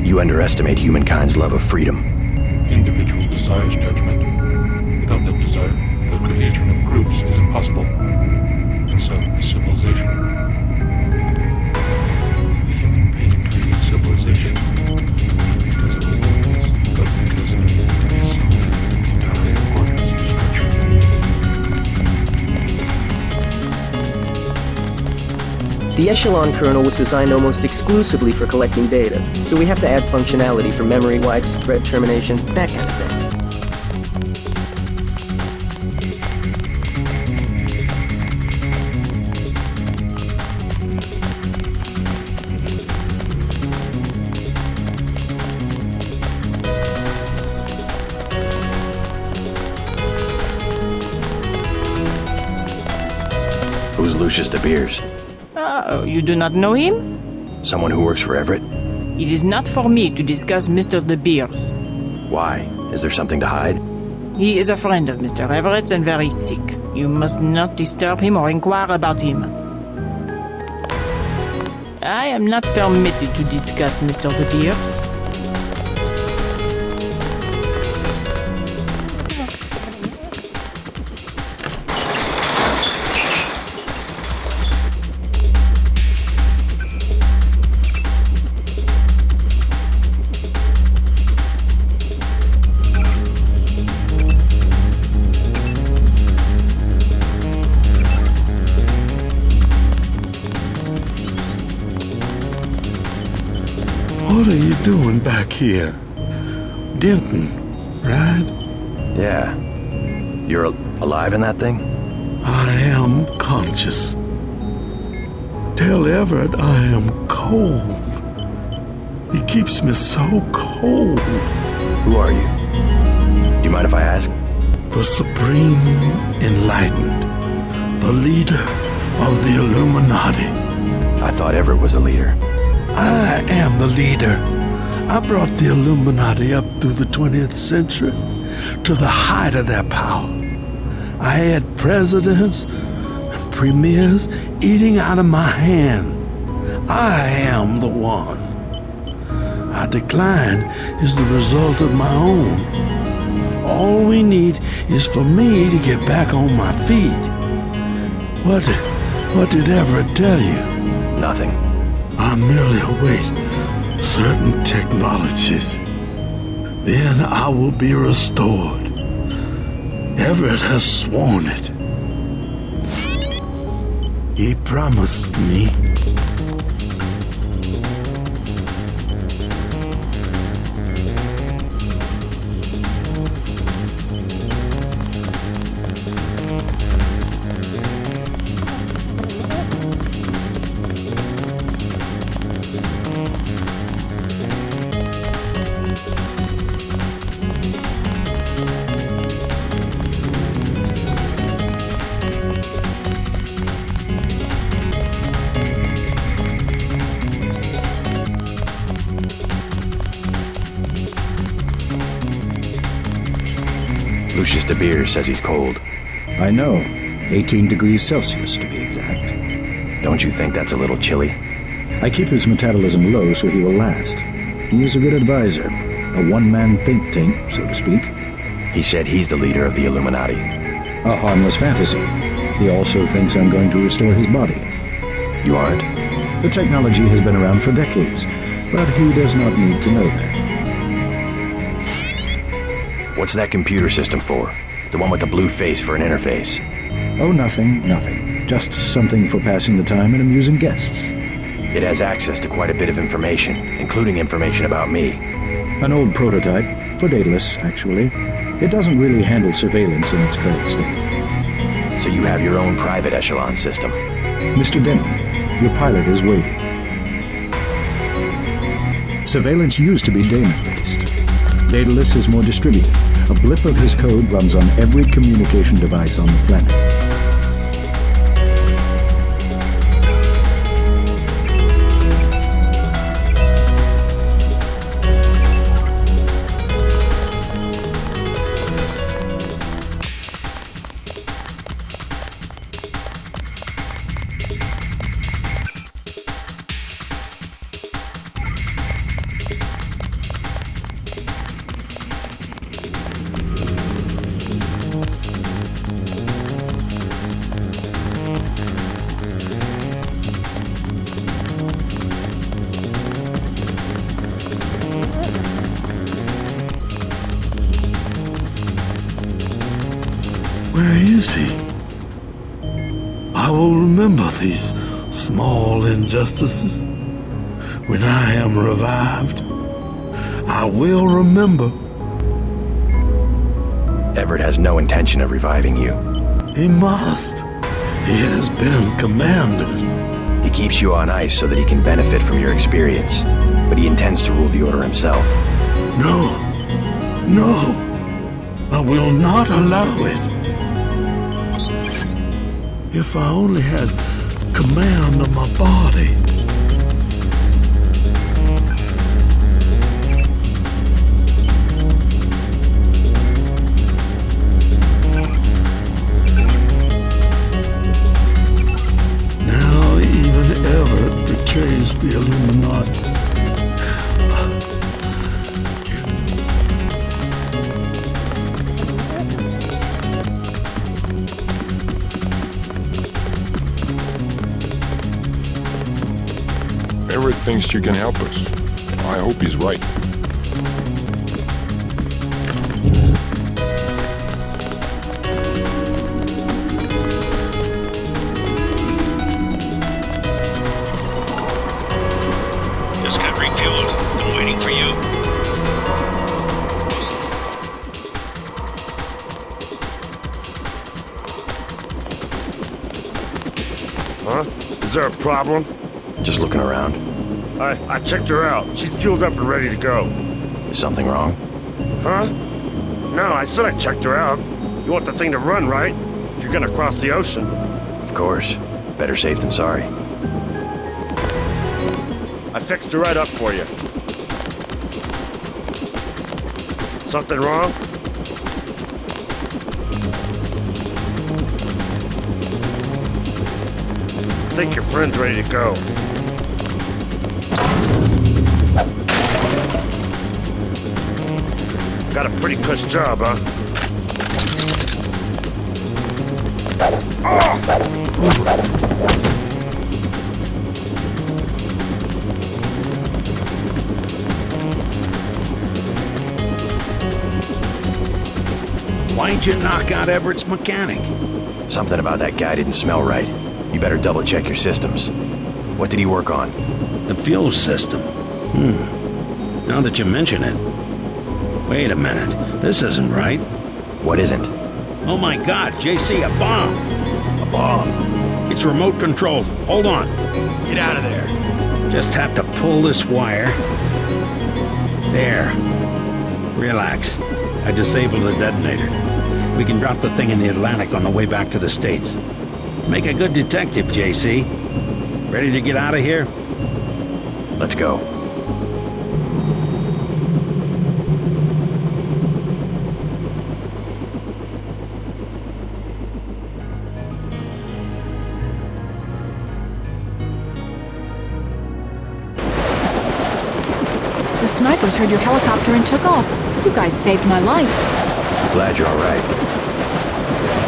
You underestimate humankind's love of freedom. The individual desires judgment. Without that desire, the cohesion of groups is impossible. And so is civilization. The human being created civilization. Not because of who it is, but because it is assimilated to the entire organism structure. The Echelon kernel was designed almost exclusively for collecting data, so we have to add functionality for memory wipes, thread termination, that kind of thing. Who's Lucius de Beers? Oh, you do not know him? Someone who works for Everett? It is not for me to discuss Mr. de Beers. Why? Is there something to hide? He is a friend of Mr. Everett's and very sick. You must not disturb him or inquire about him. I am not permitted to discuss Mr. de Beers. What are you doing back here? Denton, right? Yeah. You're alive in that thing? I am conscious. Tell Everett I am cold. He keeps me so cold. Who are you? Do you mind if I ask? The Supreme Enlightened. The leader of the Illuminati. I thought Everett was a leader. I am the leader. I brought the Illuminati up through the 20th century to the height of their power. I had presidents and premiers eating out of my hand. I am the one. Our decline is the result of my own. All we need is for me to get back on my feet. What did Everett tell you? Nothing. I merely await certain technologies. Then I will be restored. Everett has sworn it. He promised me. Lucius De Beer says he's cold. I know. 18 degrees Celsius, to be exact. Don't you think that's a little chilly? I keep his metabolism low so he will last. He is a good advisor. A one-man think tank, so to speak. He said he's the leader of the Illuminati. A harmless fantasy. He also thinks I'm going to restore his body. You aren't? The technology has been around for decades, but he does not need to know that. What's that computer system for? The one with the blue face for an interface? Oh, nothing. Just something for passing the time and amusing guests. It has access to quite a bit of information, including information about me. An old prototype, for Daedalus, actually. It doesn't really handle surveillance in its current state. So you have your own private echelon system? Mr. Denton, your pilot is waiting. Surveillance used to be daemon-based. Daedalus is more distributed. A blip of his code runs on every communication device on the planet. Where is he? I will remember these small injustices. When I am revived, I will remember. Everett has no intention of reviving you. He must. He has been commanded. He keeps you on ice so that he can benefit from your experience, but he intends to rule the Order himself. No. I will not allow it. If I only had command of my body. Now even Everett betrays the Illuminati. Everett thinks you can help us. I hope he's right. Just got refueled. Been waiting Huh? Is there a problem? Just looking around. I checked her out. She's fueled up and ready to go. Is something wrong? Huh? No, I said I checked her out. You want the thing to run, right? If you're gonna cross the ocean. Of course. Better safe than sorry. I fixed her right up for you. Something wrong? I think your friend's ready to go. Got a pretty cush job, huh? Why'd you knock out Everett's mechanic? Something about that guy didn't smell right. You better double check your systems. What did he work on? The fuel system. Now that you mention it. Wait a minute. This isn't right. What isn't? Oh my god, JC, a bomb! A bomb? It's remote controlled. Hold on. Get out of there. Just have to pull this wire. There. Relax. I disabled the detonator. We can drop the thing in the Atlantic on the way back to the States. Make a good detective, JC. Ready to get out of here? Let's go. The snipers heard your helicopter and took off. You guys saved my life. Glad you're all right.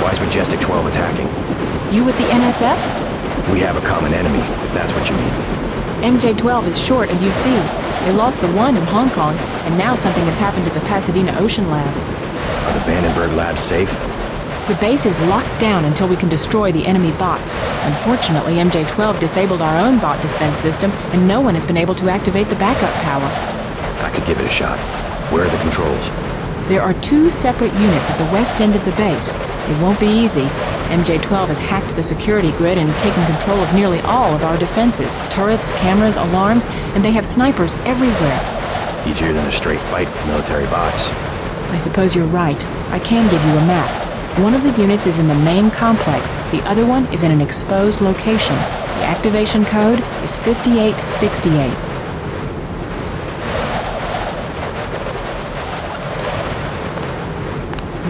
Why's Majestic 12 attacking? You with the NSF? We have a common enemy, if that's what you mean. MJ-12 is short a UC. They lost the one in Hong Kong, and now something has happened to the Pasadena Ocean Lab. Are the Vandenberg labs safe? The base is locked down until we can destroy the enemy bots. Unfortunately, MJ-12 disabled our own bot defense system, and no one has been able to activate the backup power. I could give it a shot. Where are the controls? There are 2 separate units at the west end of the base. It won't be easy. MJ-12 has hacked the security grid and taken control of nearly all of our defenses. Turrets, cameras, alarms, and they have snipers everywhere. Easier than a straight fight with military bots. I suppose you're right. I can give you a map. One of the units is in the main complex. The other one is in an exposed location. The activation code is 5868.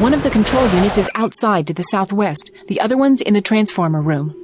One of the control units is outside to the southwest. The other one's in the transformer room.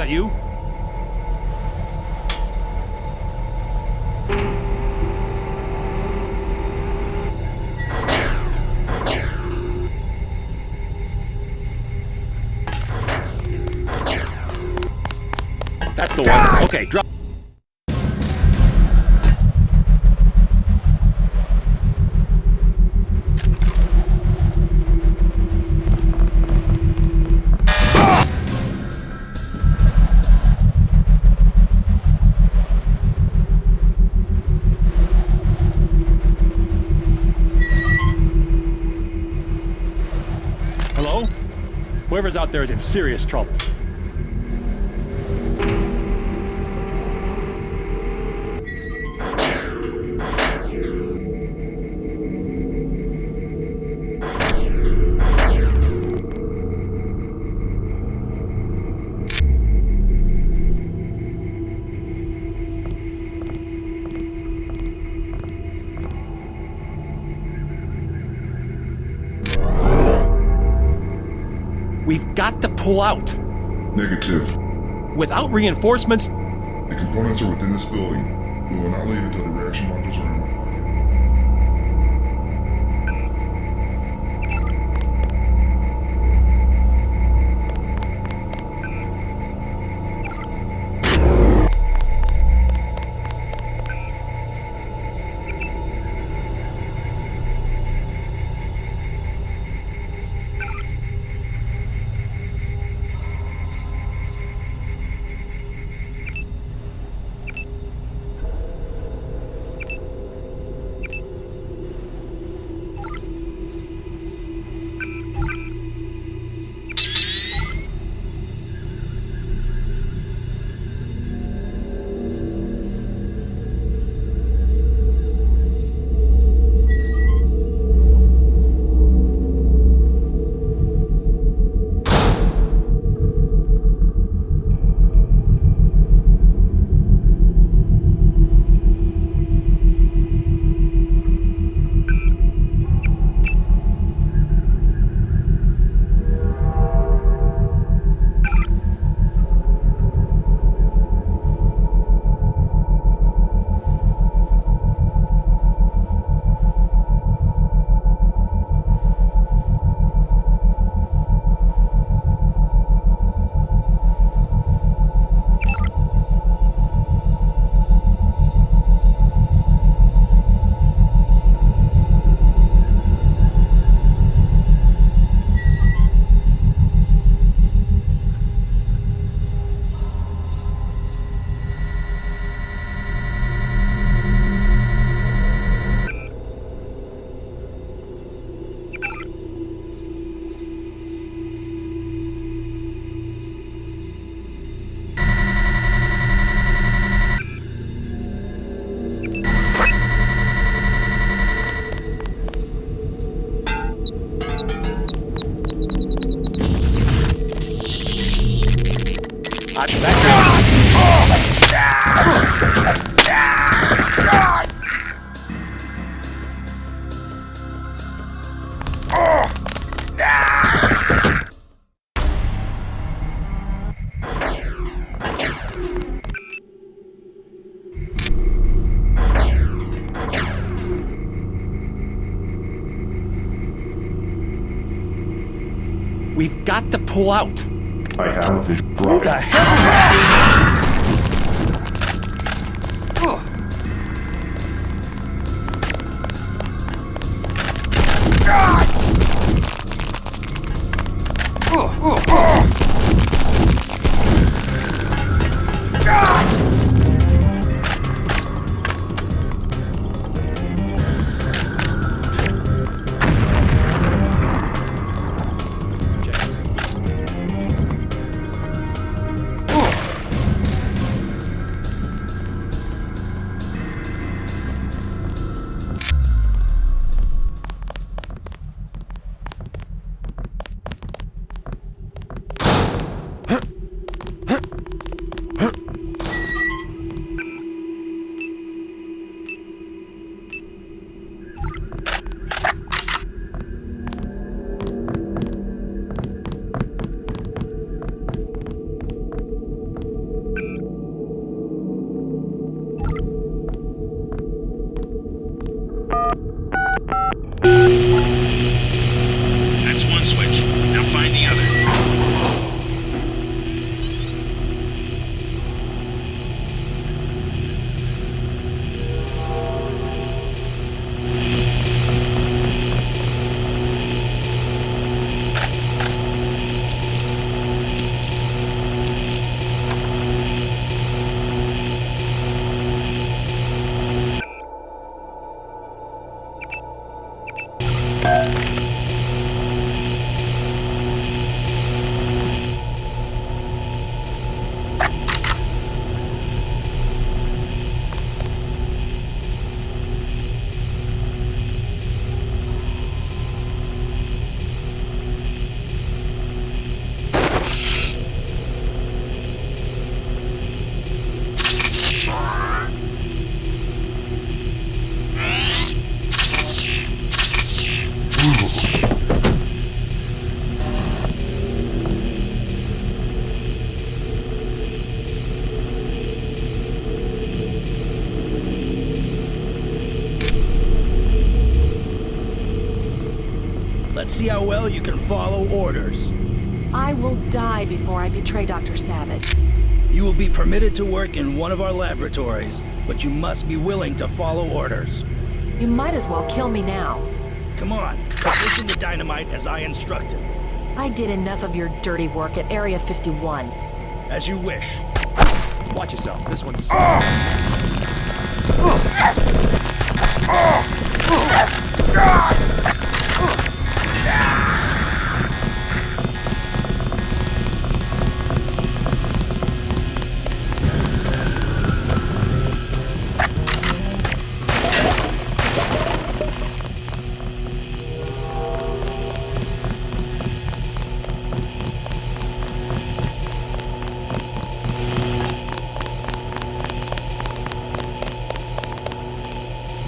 not you. That's the one. Okay, drop. Hello? Whoever's out there is in serious trouble. We've got to pull out. Negative. Without reinforcements. The components are within this building. We will not leave until the reaction modules are in my pocket. We've got to pull out. I have a vision. Who the hell? Let's see how well you can follow orders. I will die before I betray Dr. Savage. You will be permitted to work in one of our laboratories, but you must be willing to follow orders. You might as well kill me now. Come on, position the dynamite as I instructed. I did enough of your dirty work at Area 51. As you wish. Watch yourself. This one's...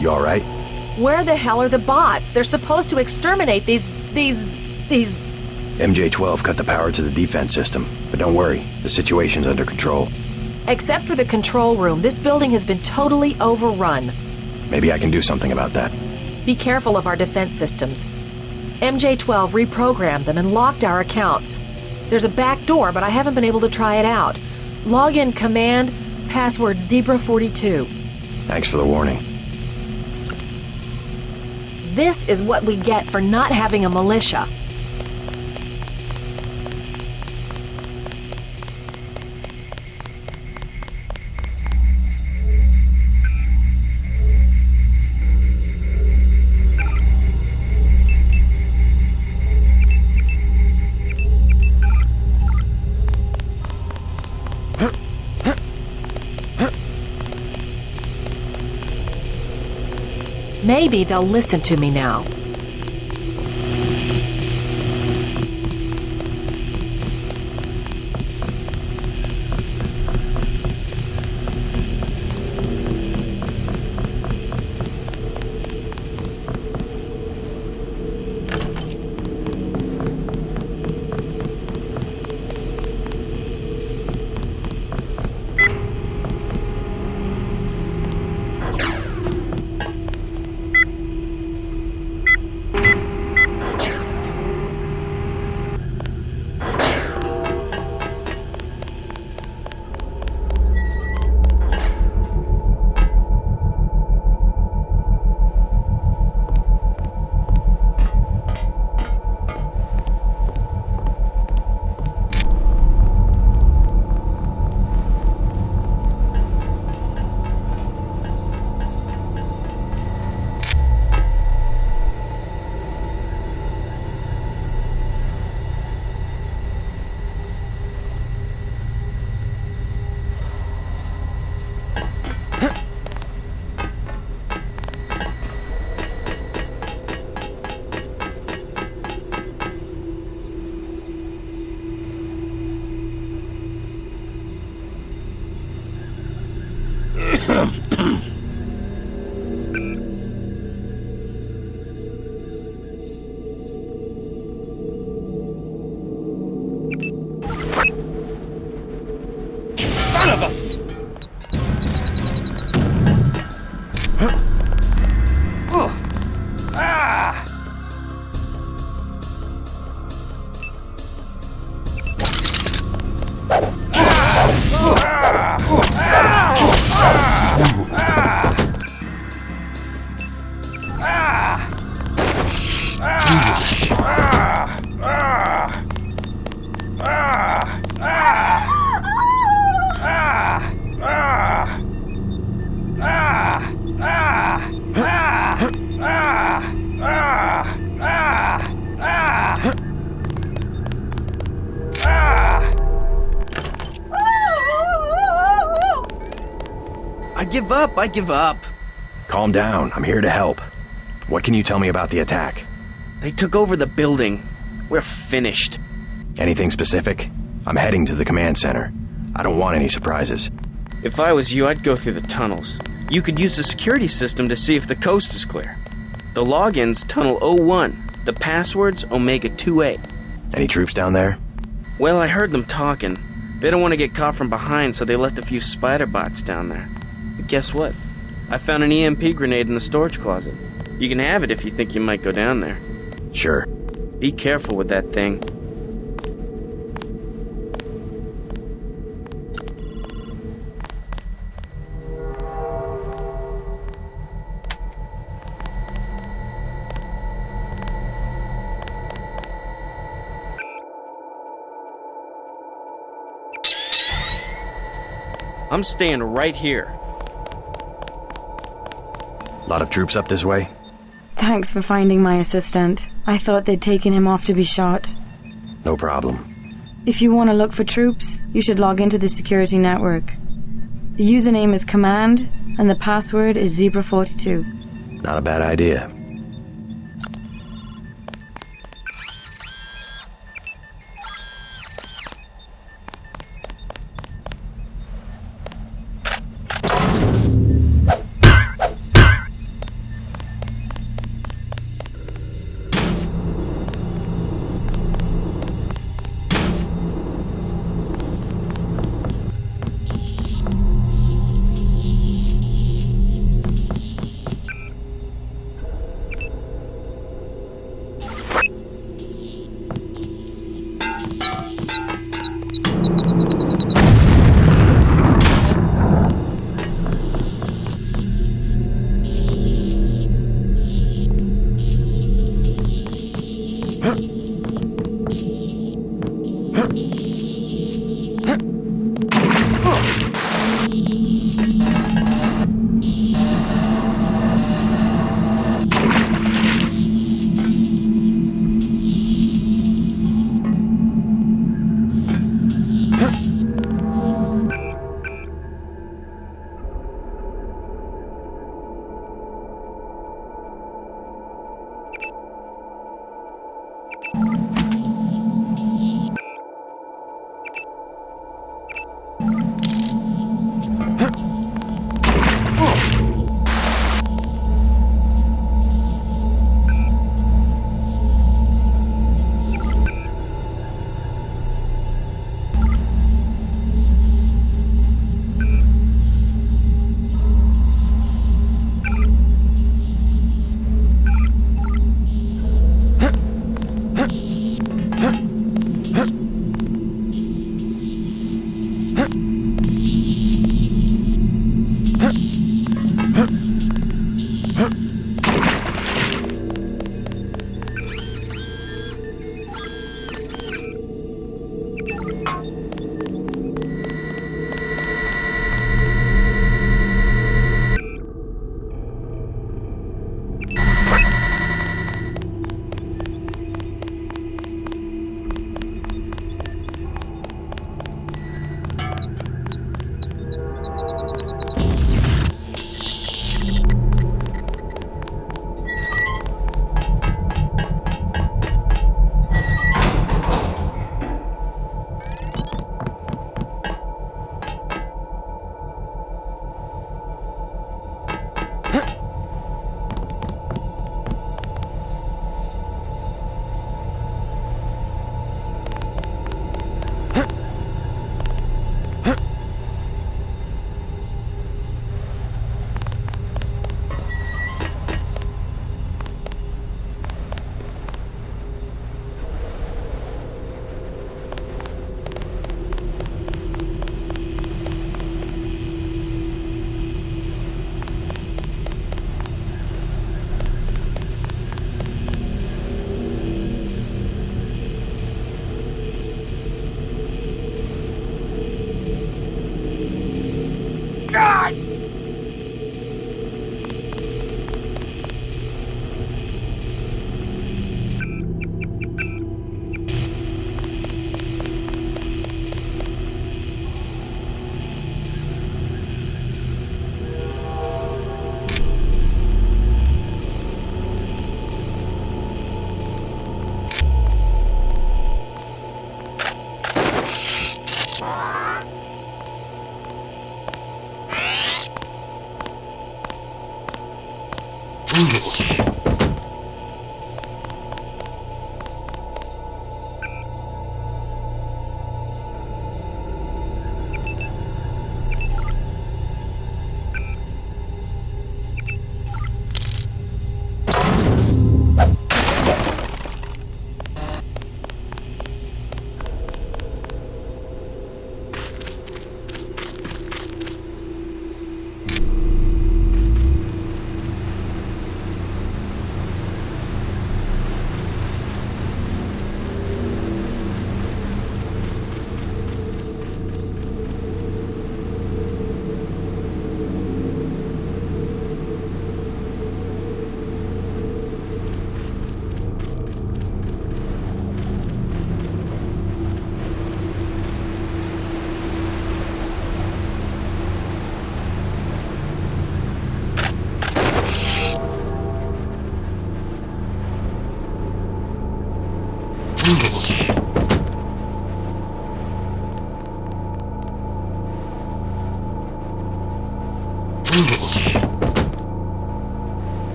You alright? Where the hell are the bots? They're supposed to exterminate these... MJ-12 cut the power to the defense system, but don't worry, the situation's under control. Except for the control room, this building has been totally overrun. Maybe I can do something about that. Be careful of our defense systems. MJ-12 reprogrammed them and locked our accounts. There's a back door, but I haven't been able to try it out. Login command, password Zebra42. Thanks for the warning. This is what we get for not having a militia. Maybe they'll listen to me now. give up. I give up. Calm down. I'm here to help. What can you tell me about the attack? They took over the building. We're finished. Anything specific? I'm heading to the command center. I don't want any surprises. If I was you, I'd go through the tunnels. You could use the security system to see if the coast is clear. The login's Tunnel 01. The password's Omega 2A. Any troops down there? Well, I heard them talking. They don't want to get caught from behind, so they left a few spider bots down there. But guess what? I found an EMP grenade in the storage closet. You can have it if you think you might go down there. Sure. Be careful with that thing. I'm staying right here. Lot of troops up this way? Thanks for finding my assistant. I thought they'd taken him off to be shot. No problem. If you want to look for troops, you should log into the security network. The username is Command, and the password is Zebra42. Not a bad idea.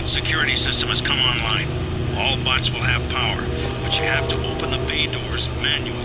security system has come online. All bots will have power, but you have to open the bay doors manually.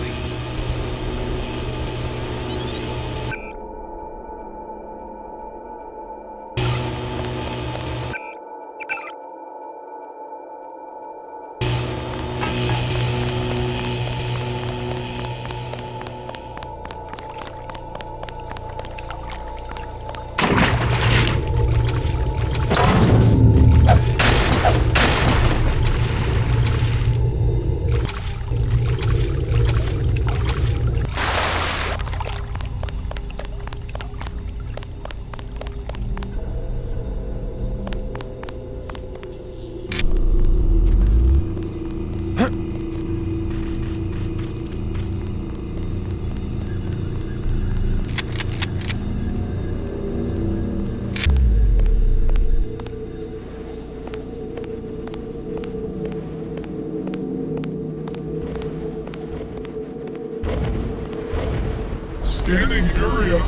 Scanning area.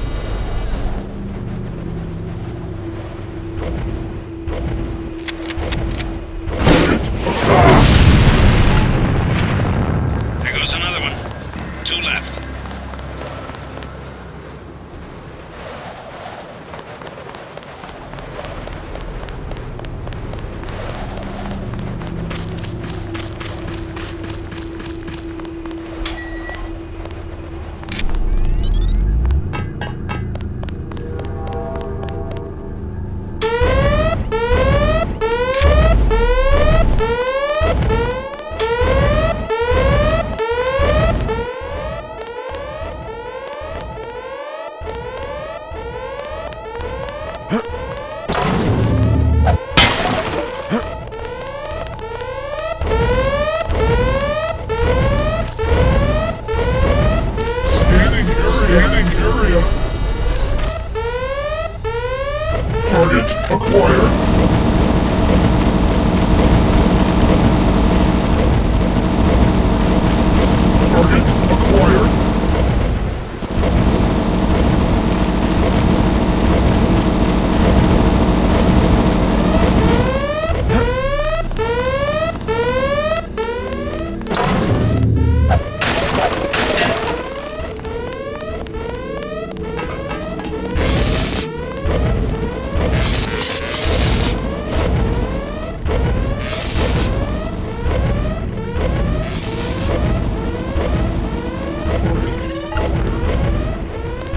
There goes another one. 2 left. Scanning area. Target acquired. Target acquired.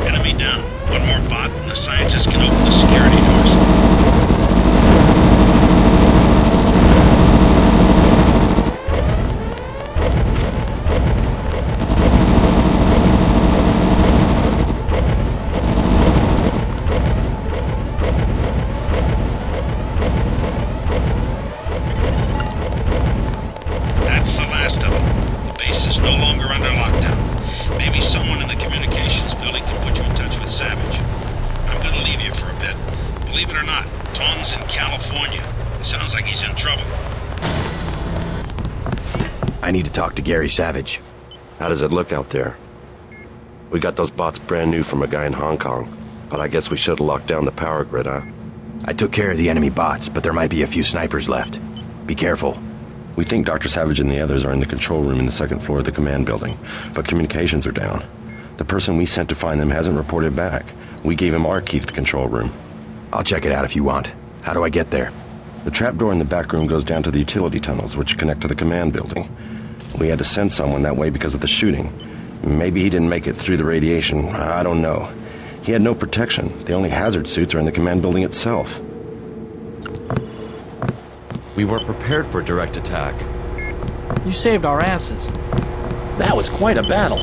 Enemy down. One more bot and the scientists can open the security doors. That's the last of them. The base is no longer under lockdown. Maybe someone in the communications building can put you in touch with Savage. I'm gonna leave you for a bit. Believe it or not, Tom's in California. Sounds like he's in trouble. I need to talk to Gary Savage. How does it look out there? We got those bots brand new from a guy in Hong Kong, but I guess we should have locked down the power grid, huh? I took care of the enemy bots, but there might be a few snipers left. Be careful. We think Dr. Savage and the others are in the control room in the second floor of the command building, but communications are down. The person we sent to find them hasn't reported back. We gave him our key to the control room. I'll check it out if you want. How do I get there? The trapdoor in the back room goes down to the utility tunnels, which connect to the command building. We had to send someone that way because of the shooting. Maybe he didn't make it through the radiation. I don't know. He had no protection. The only hazard suits are in the command building itself. We weren't prepared for a direct attack. You saved our asses. That was quite a battle.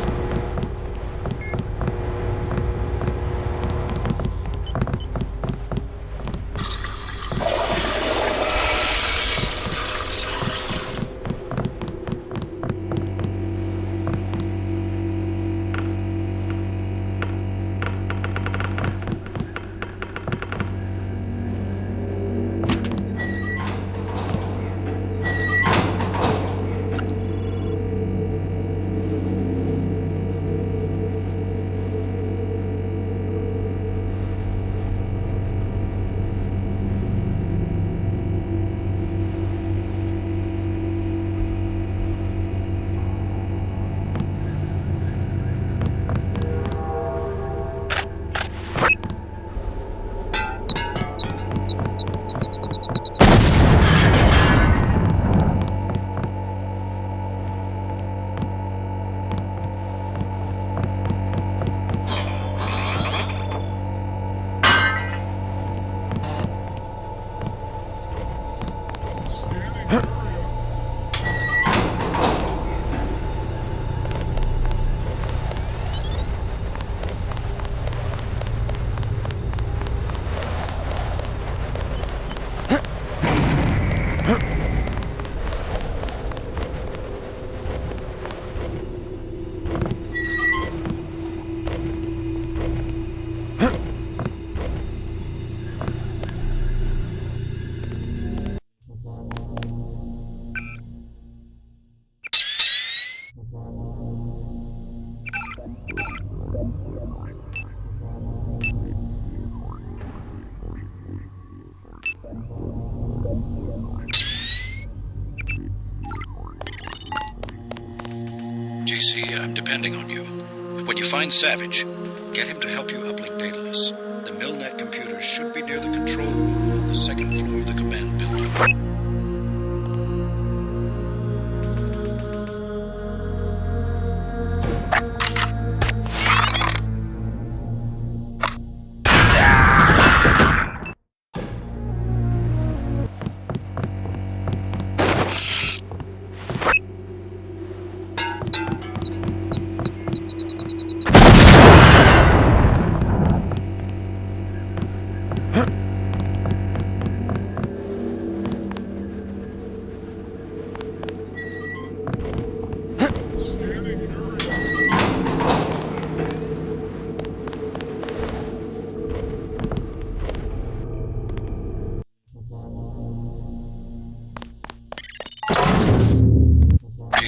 JC, I'm depending on you. When you find Savage, get him to help you uplink Daedalus. The Milnet computers should be near the control room of the second floor of the command building.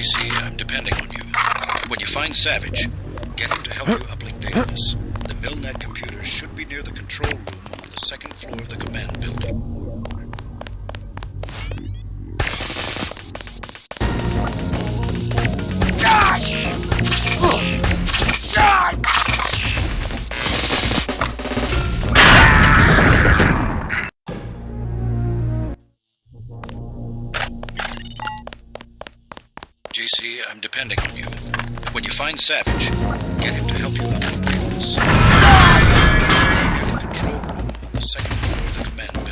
JC, I'm depending on you. When you find Savage, get him to help you uplink Daedalus. The Milnet computers should be near the control room on the second floor of the command building. JC, I'm depending on you. When you find Savage, get him to help you uplink Daedalus. Should be near the control room on the second floor of the command building.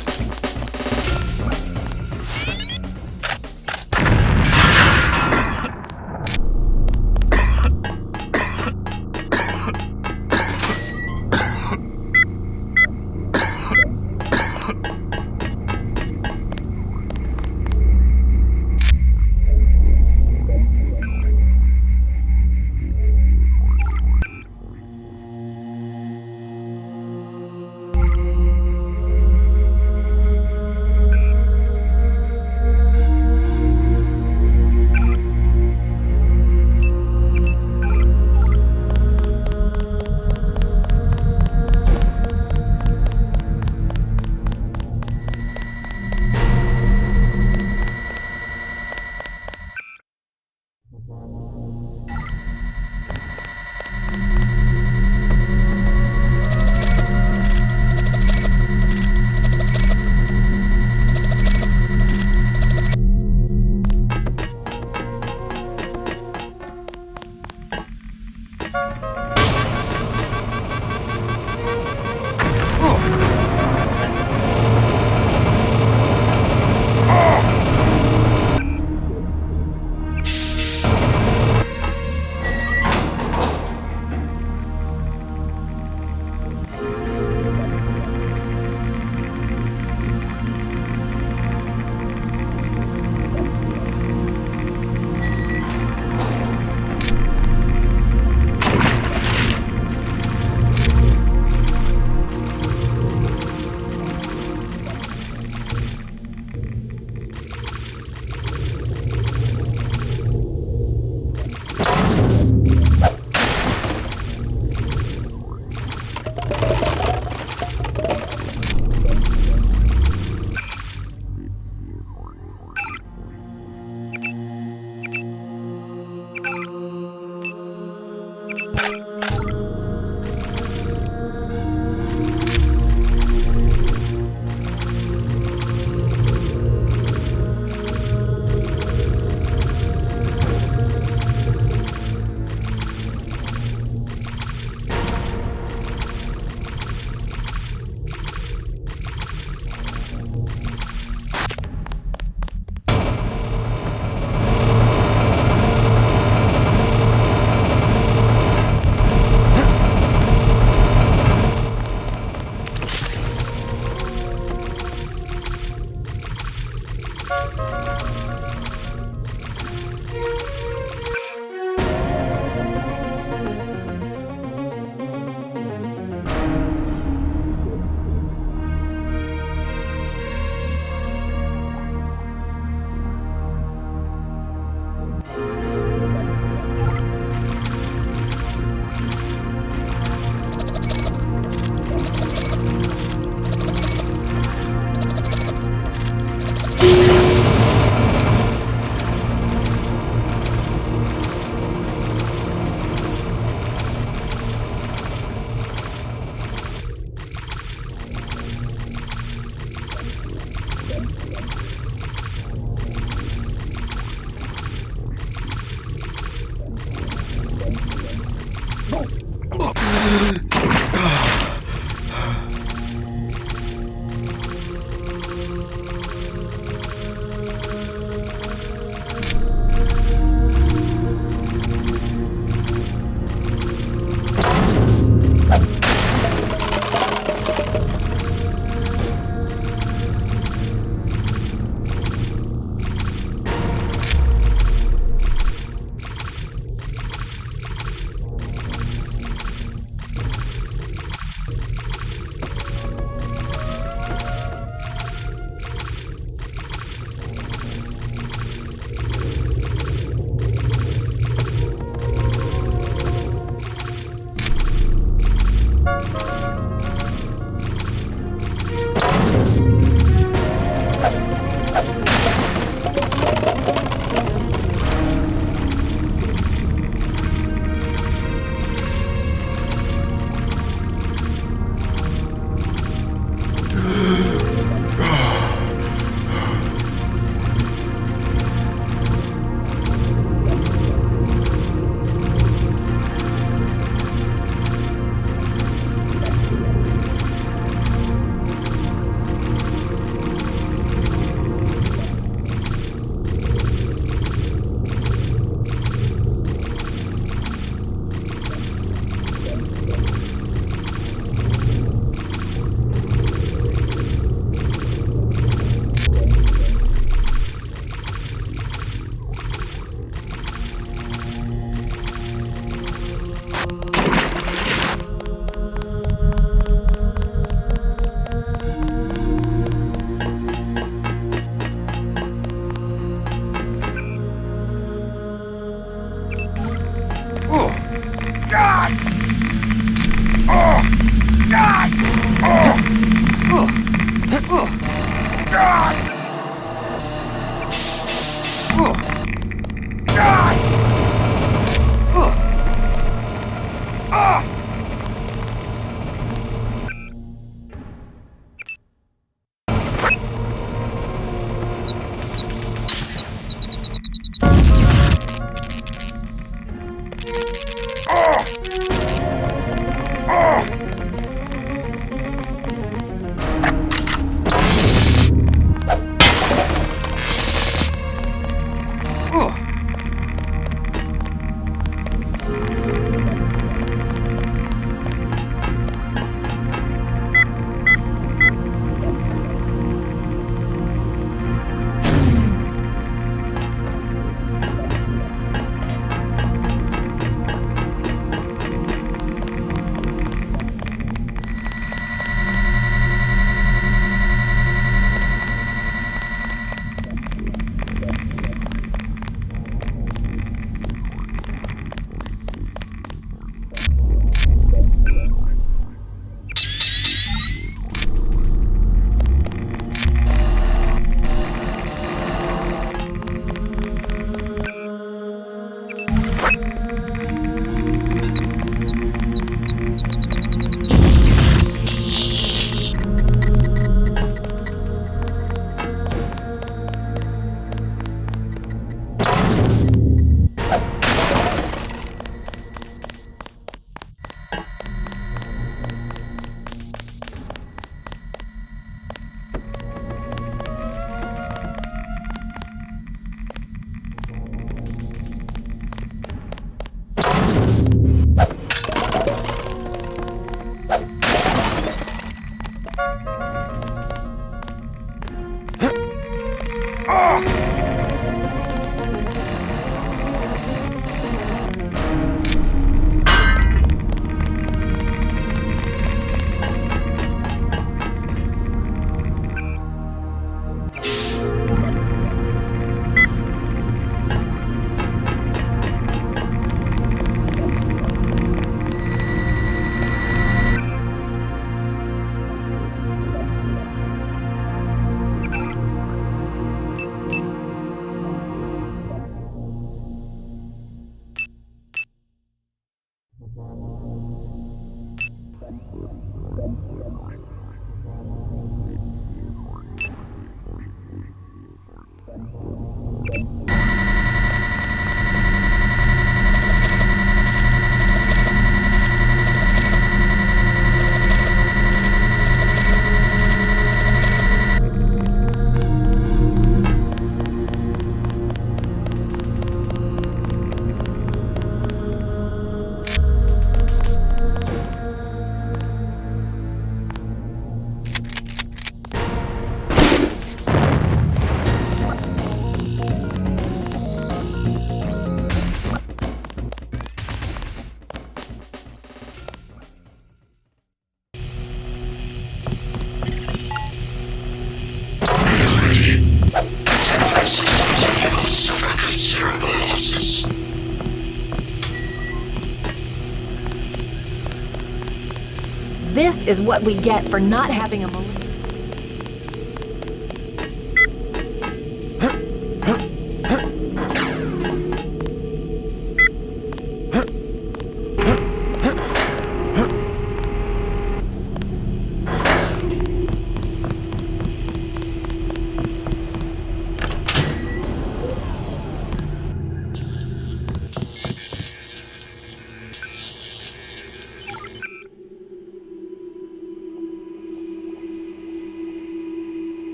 This is what we get for not having a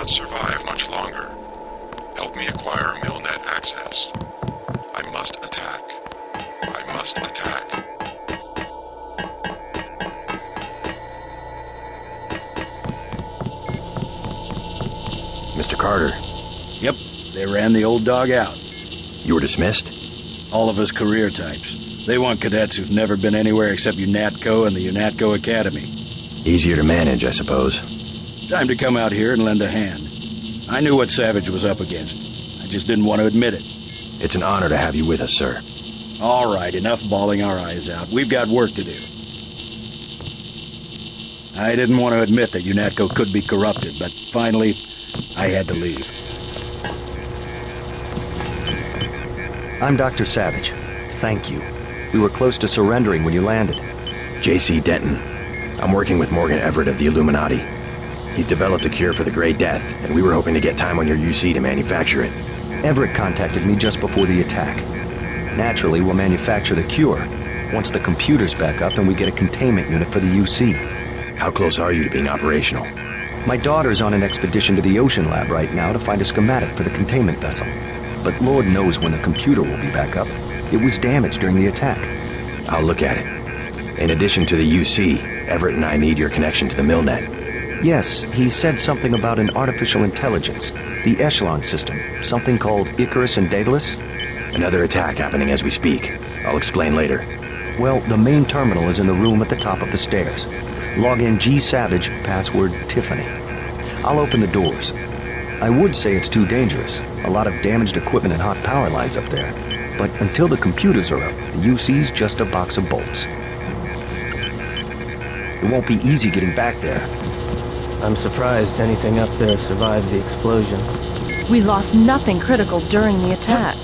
survive much longer. Help me acquire MillNet access. I must attack. I must attack. Mr. Carter. Yep, they ran the old dog out. You were dismissed? All of us career types. They want cadets who've never been anywhere except UNATCO and the UNATCO Academy. Easier to manage, I suppose. Time to come out here and lend a hand. I knew what Savage was up against. I just didn't want to admit it. It's an honor to have you with us, sir. All right, enough bawling our eyes out. We've got work to do. I didn't want to admit that UNATCO could be corrupted, but finally, I had to leave. I'm Dr. Savage. Thank you. We were close to surrendering when you landed. J.C. Denton. I'm working with Morgan Everett of the Illuminati. He's developed a cure for the Grey Death, and we were hoping to get time on your UC to manufacture it. Everett contacted me just before the attack. Naturally, we'll manufacture the cure once the computer's back up and we get a containment unit for the UC. How close are you to being operational? My daughter's on an expedition to the Ocean Lab right now to find a schematic for the containment vessel. But Lord knows when the computer will be back up. It was damaged during the attack. I'll look at it. In addition to the UC, Everett and I need your connection to the MillNet. Yes, he said something about an artificial intelligence. The Echelon system. Something called Icarus and Daedalus. Another attack happening as we speak. I'll explain later. Well, the main terminal is in the room at the top of the stairs. Log in G Savage, password Tiffany. I'll open the doors. I would say it's too dangerous. A lot of damaged equipment and hot power lines up there. But until the computers are up, the UC's just a box of bolts. It won't be easy getting back there. I'm surprised anything up there survived the explosion. We lost nothing critical during the attack.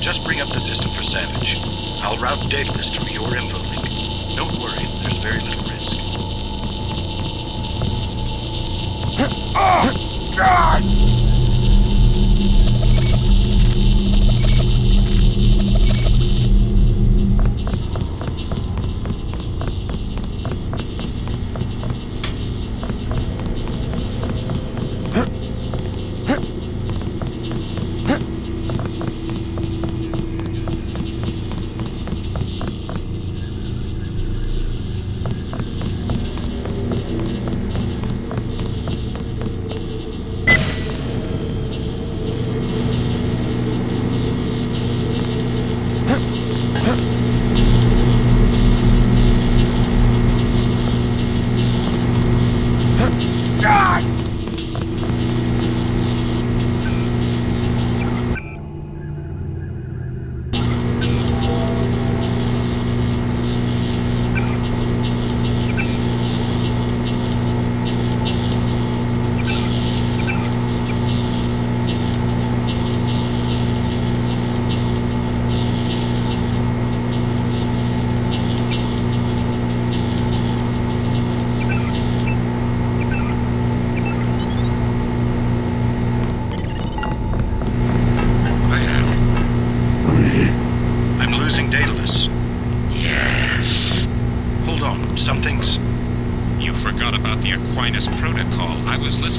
Just bring up the system for Savage. I'll route Daedalus through your info link. Don't worry, there's very little risk. God!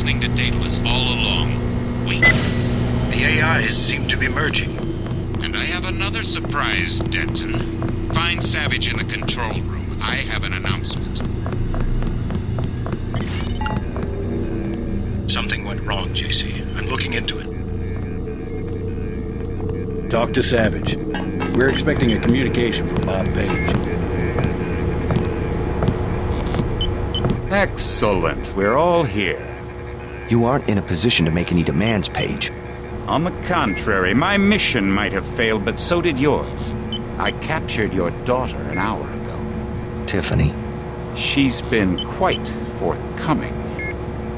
listening to Daedalus all along. Wait. The AIs seem to be merging. And I have another surprise, Denton. Find Savage in the control room. I have an announcement. Something went wrong, JC. I'm looking into it. Talk to Savage. We're expecting a communication from Bob Page. Excellent. We're all here. You aren't in a position to make any demands, Page. On the contrary, my mission might have failed, but so did yours. I captured your daughter an hour ago. Tiffany. She's been quite forthcoming.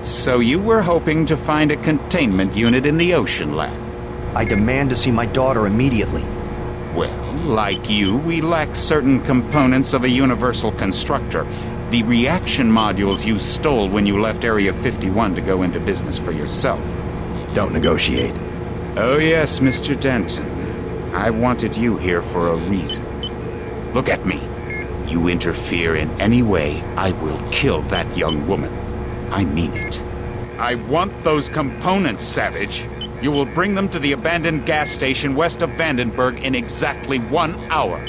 So you were hoping to find a containment unit in the Ocean Lab? I demand to see my daughter immediately. Well, like you, we lack certain components of a universal constructor. The reaction modules you stole when you left Area 51 to go into business for yourself. Don't negotiate. Oh yes, Mr. Denton. I wanted you here for a reason. Look at me. You interfere in any way, I will kill that young woman. I mean it. I want those components, Savage. You will bring them to the abandoned gas station west of Vandenberg in exactly 1 hour.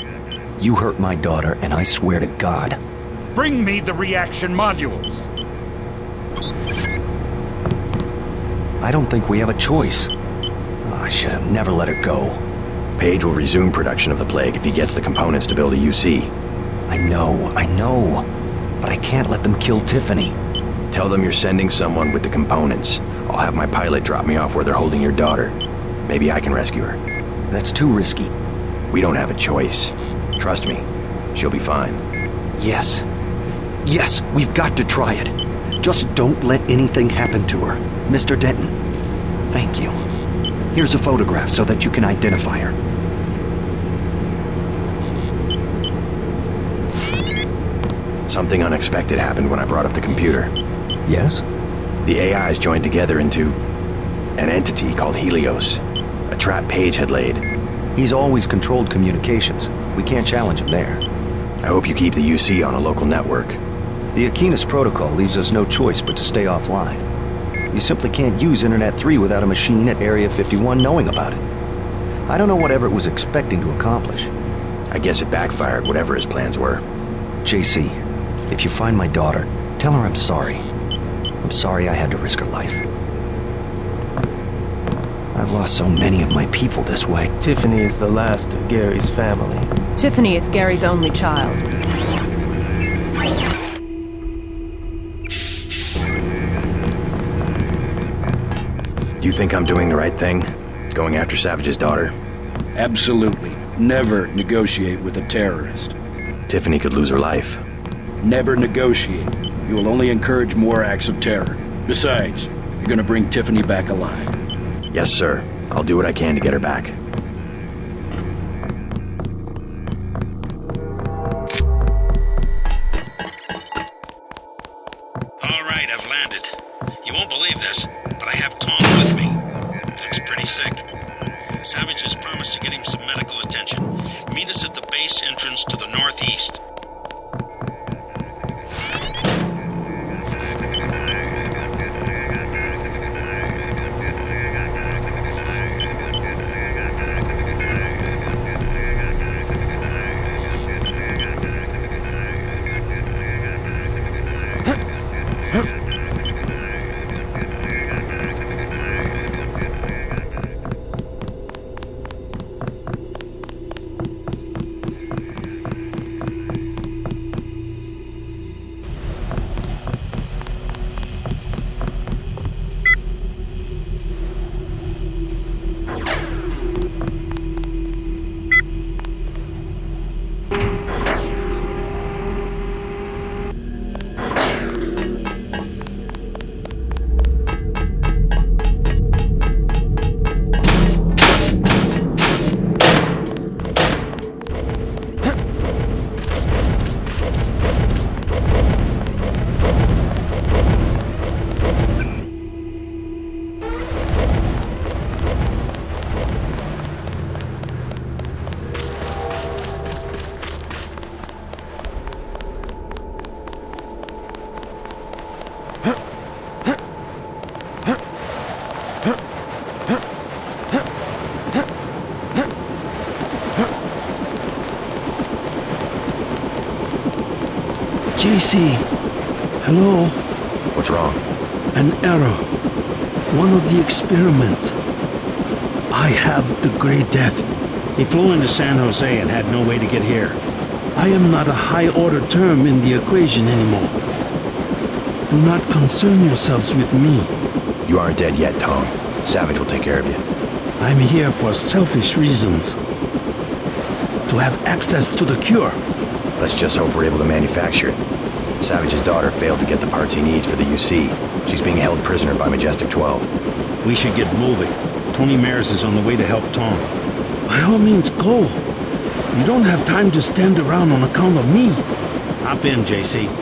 You hurt my daughter, and I swear to God. Bring me the reaction modules. I don't think we have a choice. I should have never let her go. Page will resume production of the Plague if he gets the components to build a UC. I know. But I can't let them kill Tiffany. Tell them you're sending someone with the components. I'll have my pilot drop me off where they're holding your daughter. Maybe I can rescue her. That's too risky. We don't have a choice. Trust me, she'll be fine. Yes, we've got to try it. Just don't let anything happen to her. Mr. Denton, thank you. Here's a photograph so that you can identify her. Something unexpected happened when I brought up the computer. Yes? The AIs joined together into an entity called Helios. A trap Page had laid. He's always controlled communications. We can't challenge him there. I hope you keep the UC on a local network. The Aquinas protocol leaves us no choice but to stay offline. You simply can't use Internet 3 without a machine at Area 51 knowing about it. I don't know what Everett was expecting to accomplish. I guess it backfired, whatever his plans were. JC, if you find my daughter, tell her I'm sorry. I'm sorry I had to risk her life. I've lost so many of my people this way. Tiffany is the last of Gary's family. Tiffany is Gary's only child. Do you think I'm doing the right thing? Going after Savage's daughter? Absolutely. Never negotiate with a terrorist. Tiffany could lose her life. Never negotiate. You will only encourage more acts of terror. Besides, you're gonna bring Tiffany back alive. Yes, sir. I'll do what I can to get her back. All right, I've landed. You won't believe this, but I have Tom with me. He looks pretty sick. Savage has promised to get him some medical attention. Meet us at the base entrance to the northeast. JC. Hello? What's wrong? An error. One of the experiments. I have the Grey Death. He flew into San Jose and had no way to get here. I am not a high-order term in the equation anymore. Do not concern yourselves with me. You aren't dead yet, Tong. Savage will take care of you. I'm here for selfish reasons. To have access to the cure. Let's just hope we're able to manufacture it. Savage's daughter failed to get the parts he needs for the UC. She's being held prisoner by Majestic 12. We should get moving. Tony Mares is on the way to help Tong. By all means, go. You don't have time to stand around on account of me. Hop in, JC.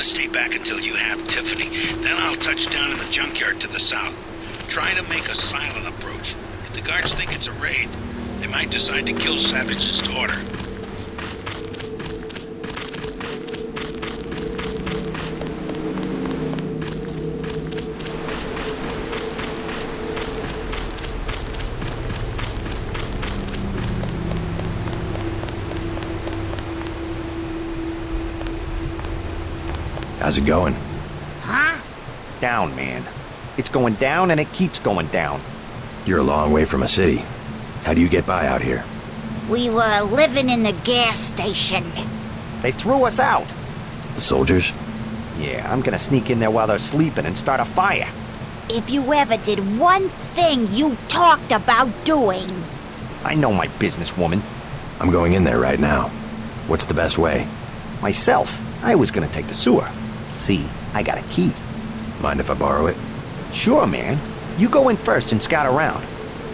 Stay back until you have Tiffany. Then I'll touch down in the junkyard to the south. Try to make a silent approach. If the guards think it's a raid, they might decide to kill Savage's daughter. How's it going? Huh? Down, man. It's going down and it keeps going down. You're a long way from a city. How do you get by out here? We were living in the gas station. They threw us out. The soldiers? Yeah, I'm gonna sneak in there while they're sleeping and start a fire. If you ever did one thing you talked about doing. I know my business, woman. I'm going in there right now. What's the best way? Myself. I was gonna take the sewer. See, I got a key. Mind if I borrow it? Sure, man. You go in first and scout around.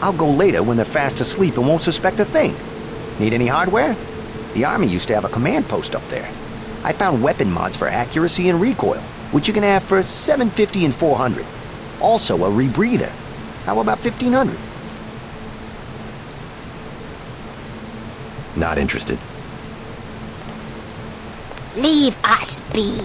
I'll go later when they're fast asleep and won't suspect a thing. Need any hardware? The Army used to have a command post up there. I found weapon mods for accuracy and recoil, which you can have for $750 and $400. Also a rebreather. How about $1,500? Not interested. Leave us be.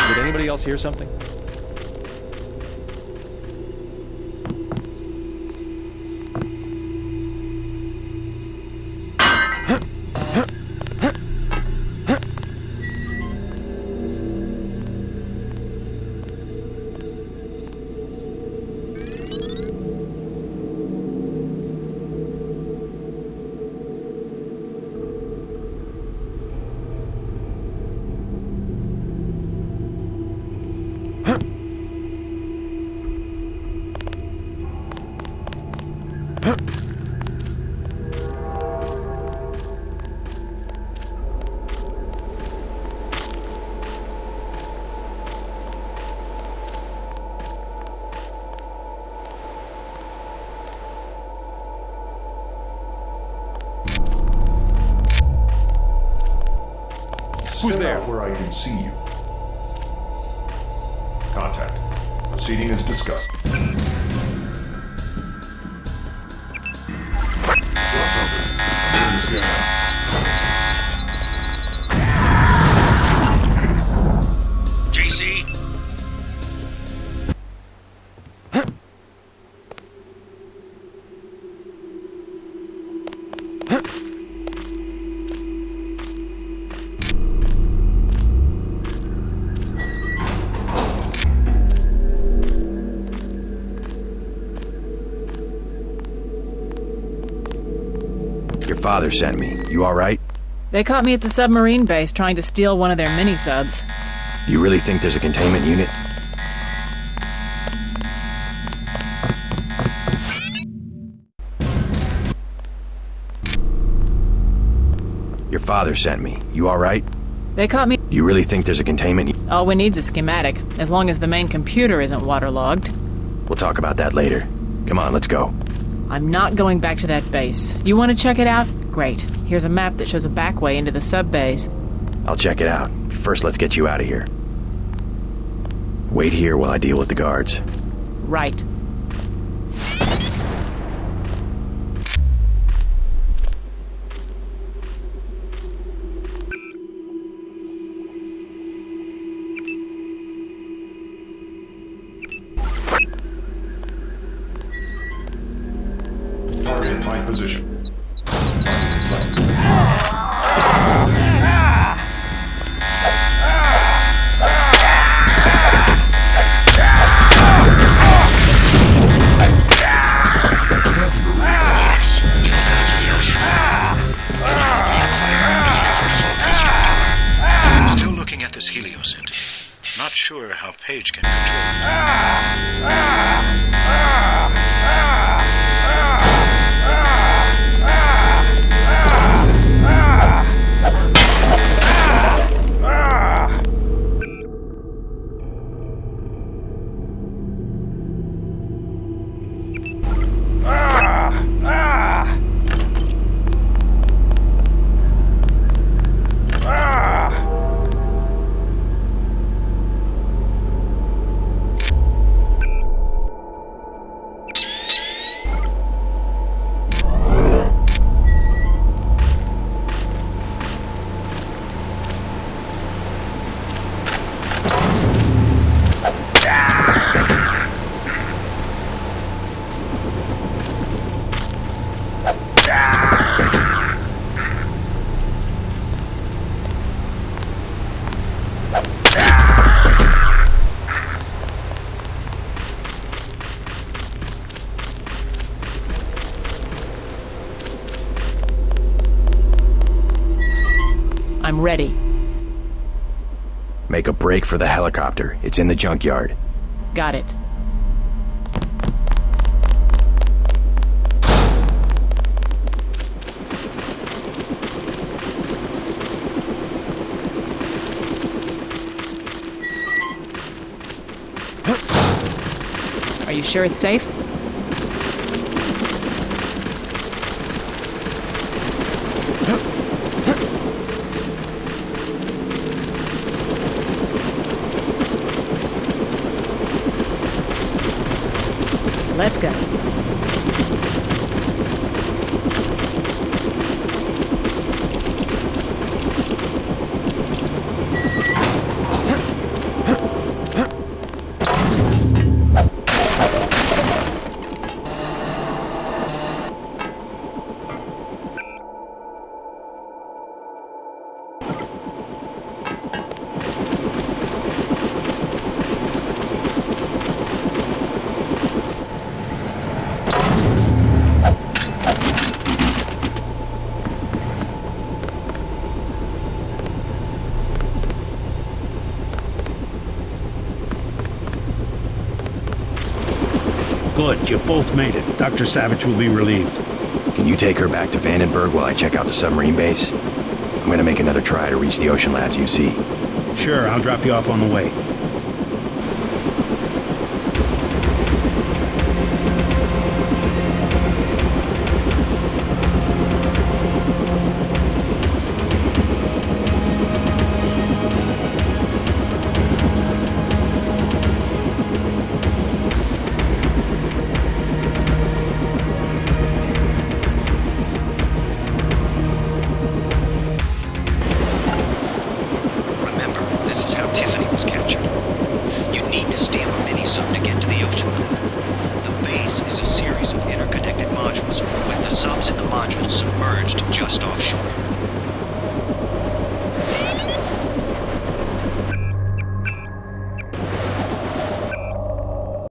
Did anybody else hear something? Step there? out where I can see you. Contact. Proceeding as discussed. Got something. I'm in the scan. JC? Your father sent me. You alright? They caught me at the submarine base trying to steal one of their mini-subs. Do you really think there's a containment unit? Your father sent me. You alright? They caught me. Do you really think there's a containment? All we need's a schematic, as long as the main computer isn't waterlogged. We'll talk about that later. Come on, let's go. I'm not going back to that base. You want to check it out? Great. Here's a map that shows a back way into the sub-base. I'll check it out. First, let's get you out of here. Wait here while I deal with the guards. Right. Target in my position. Still looking at this Helios entity. Not sure how Page can control it. I'm ready. Make a break for the helicopter. It's in the junkyard. Got it. Are you sure it's safe? Let's go. Good, you both made it. Dr. Savage will be relieved. Can you take her back to Vandenberg while I check out the submarine base? I'm gonna make another try to reach the Ocean Labs UC. Sure, I'll drop you off on the way. This is a series of interconnected modules, with the subs in the modules submerged just offshore.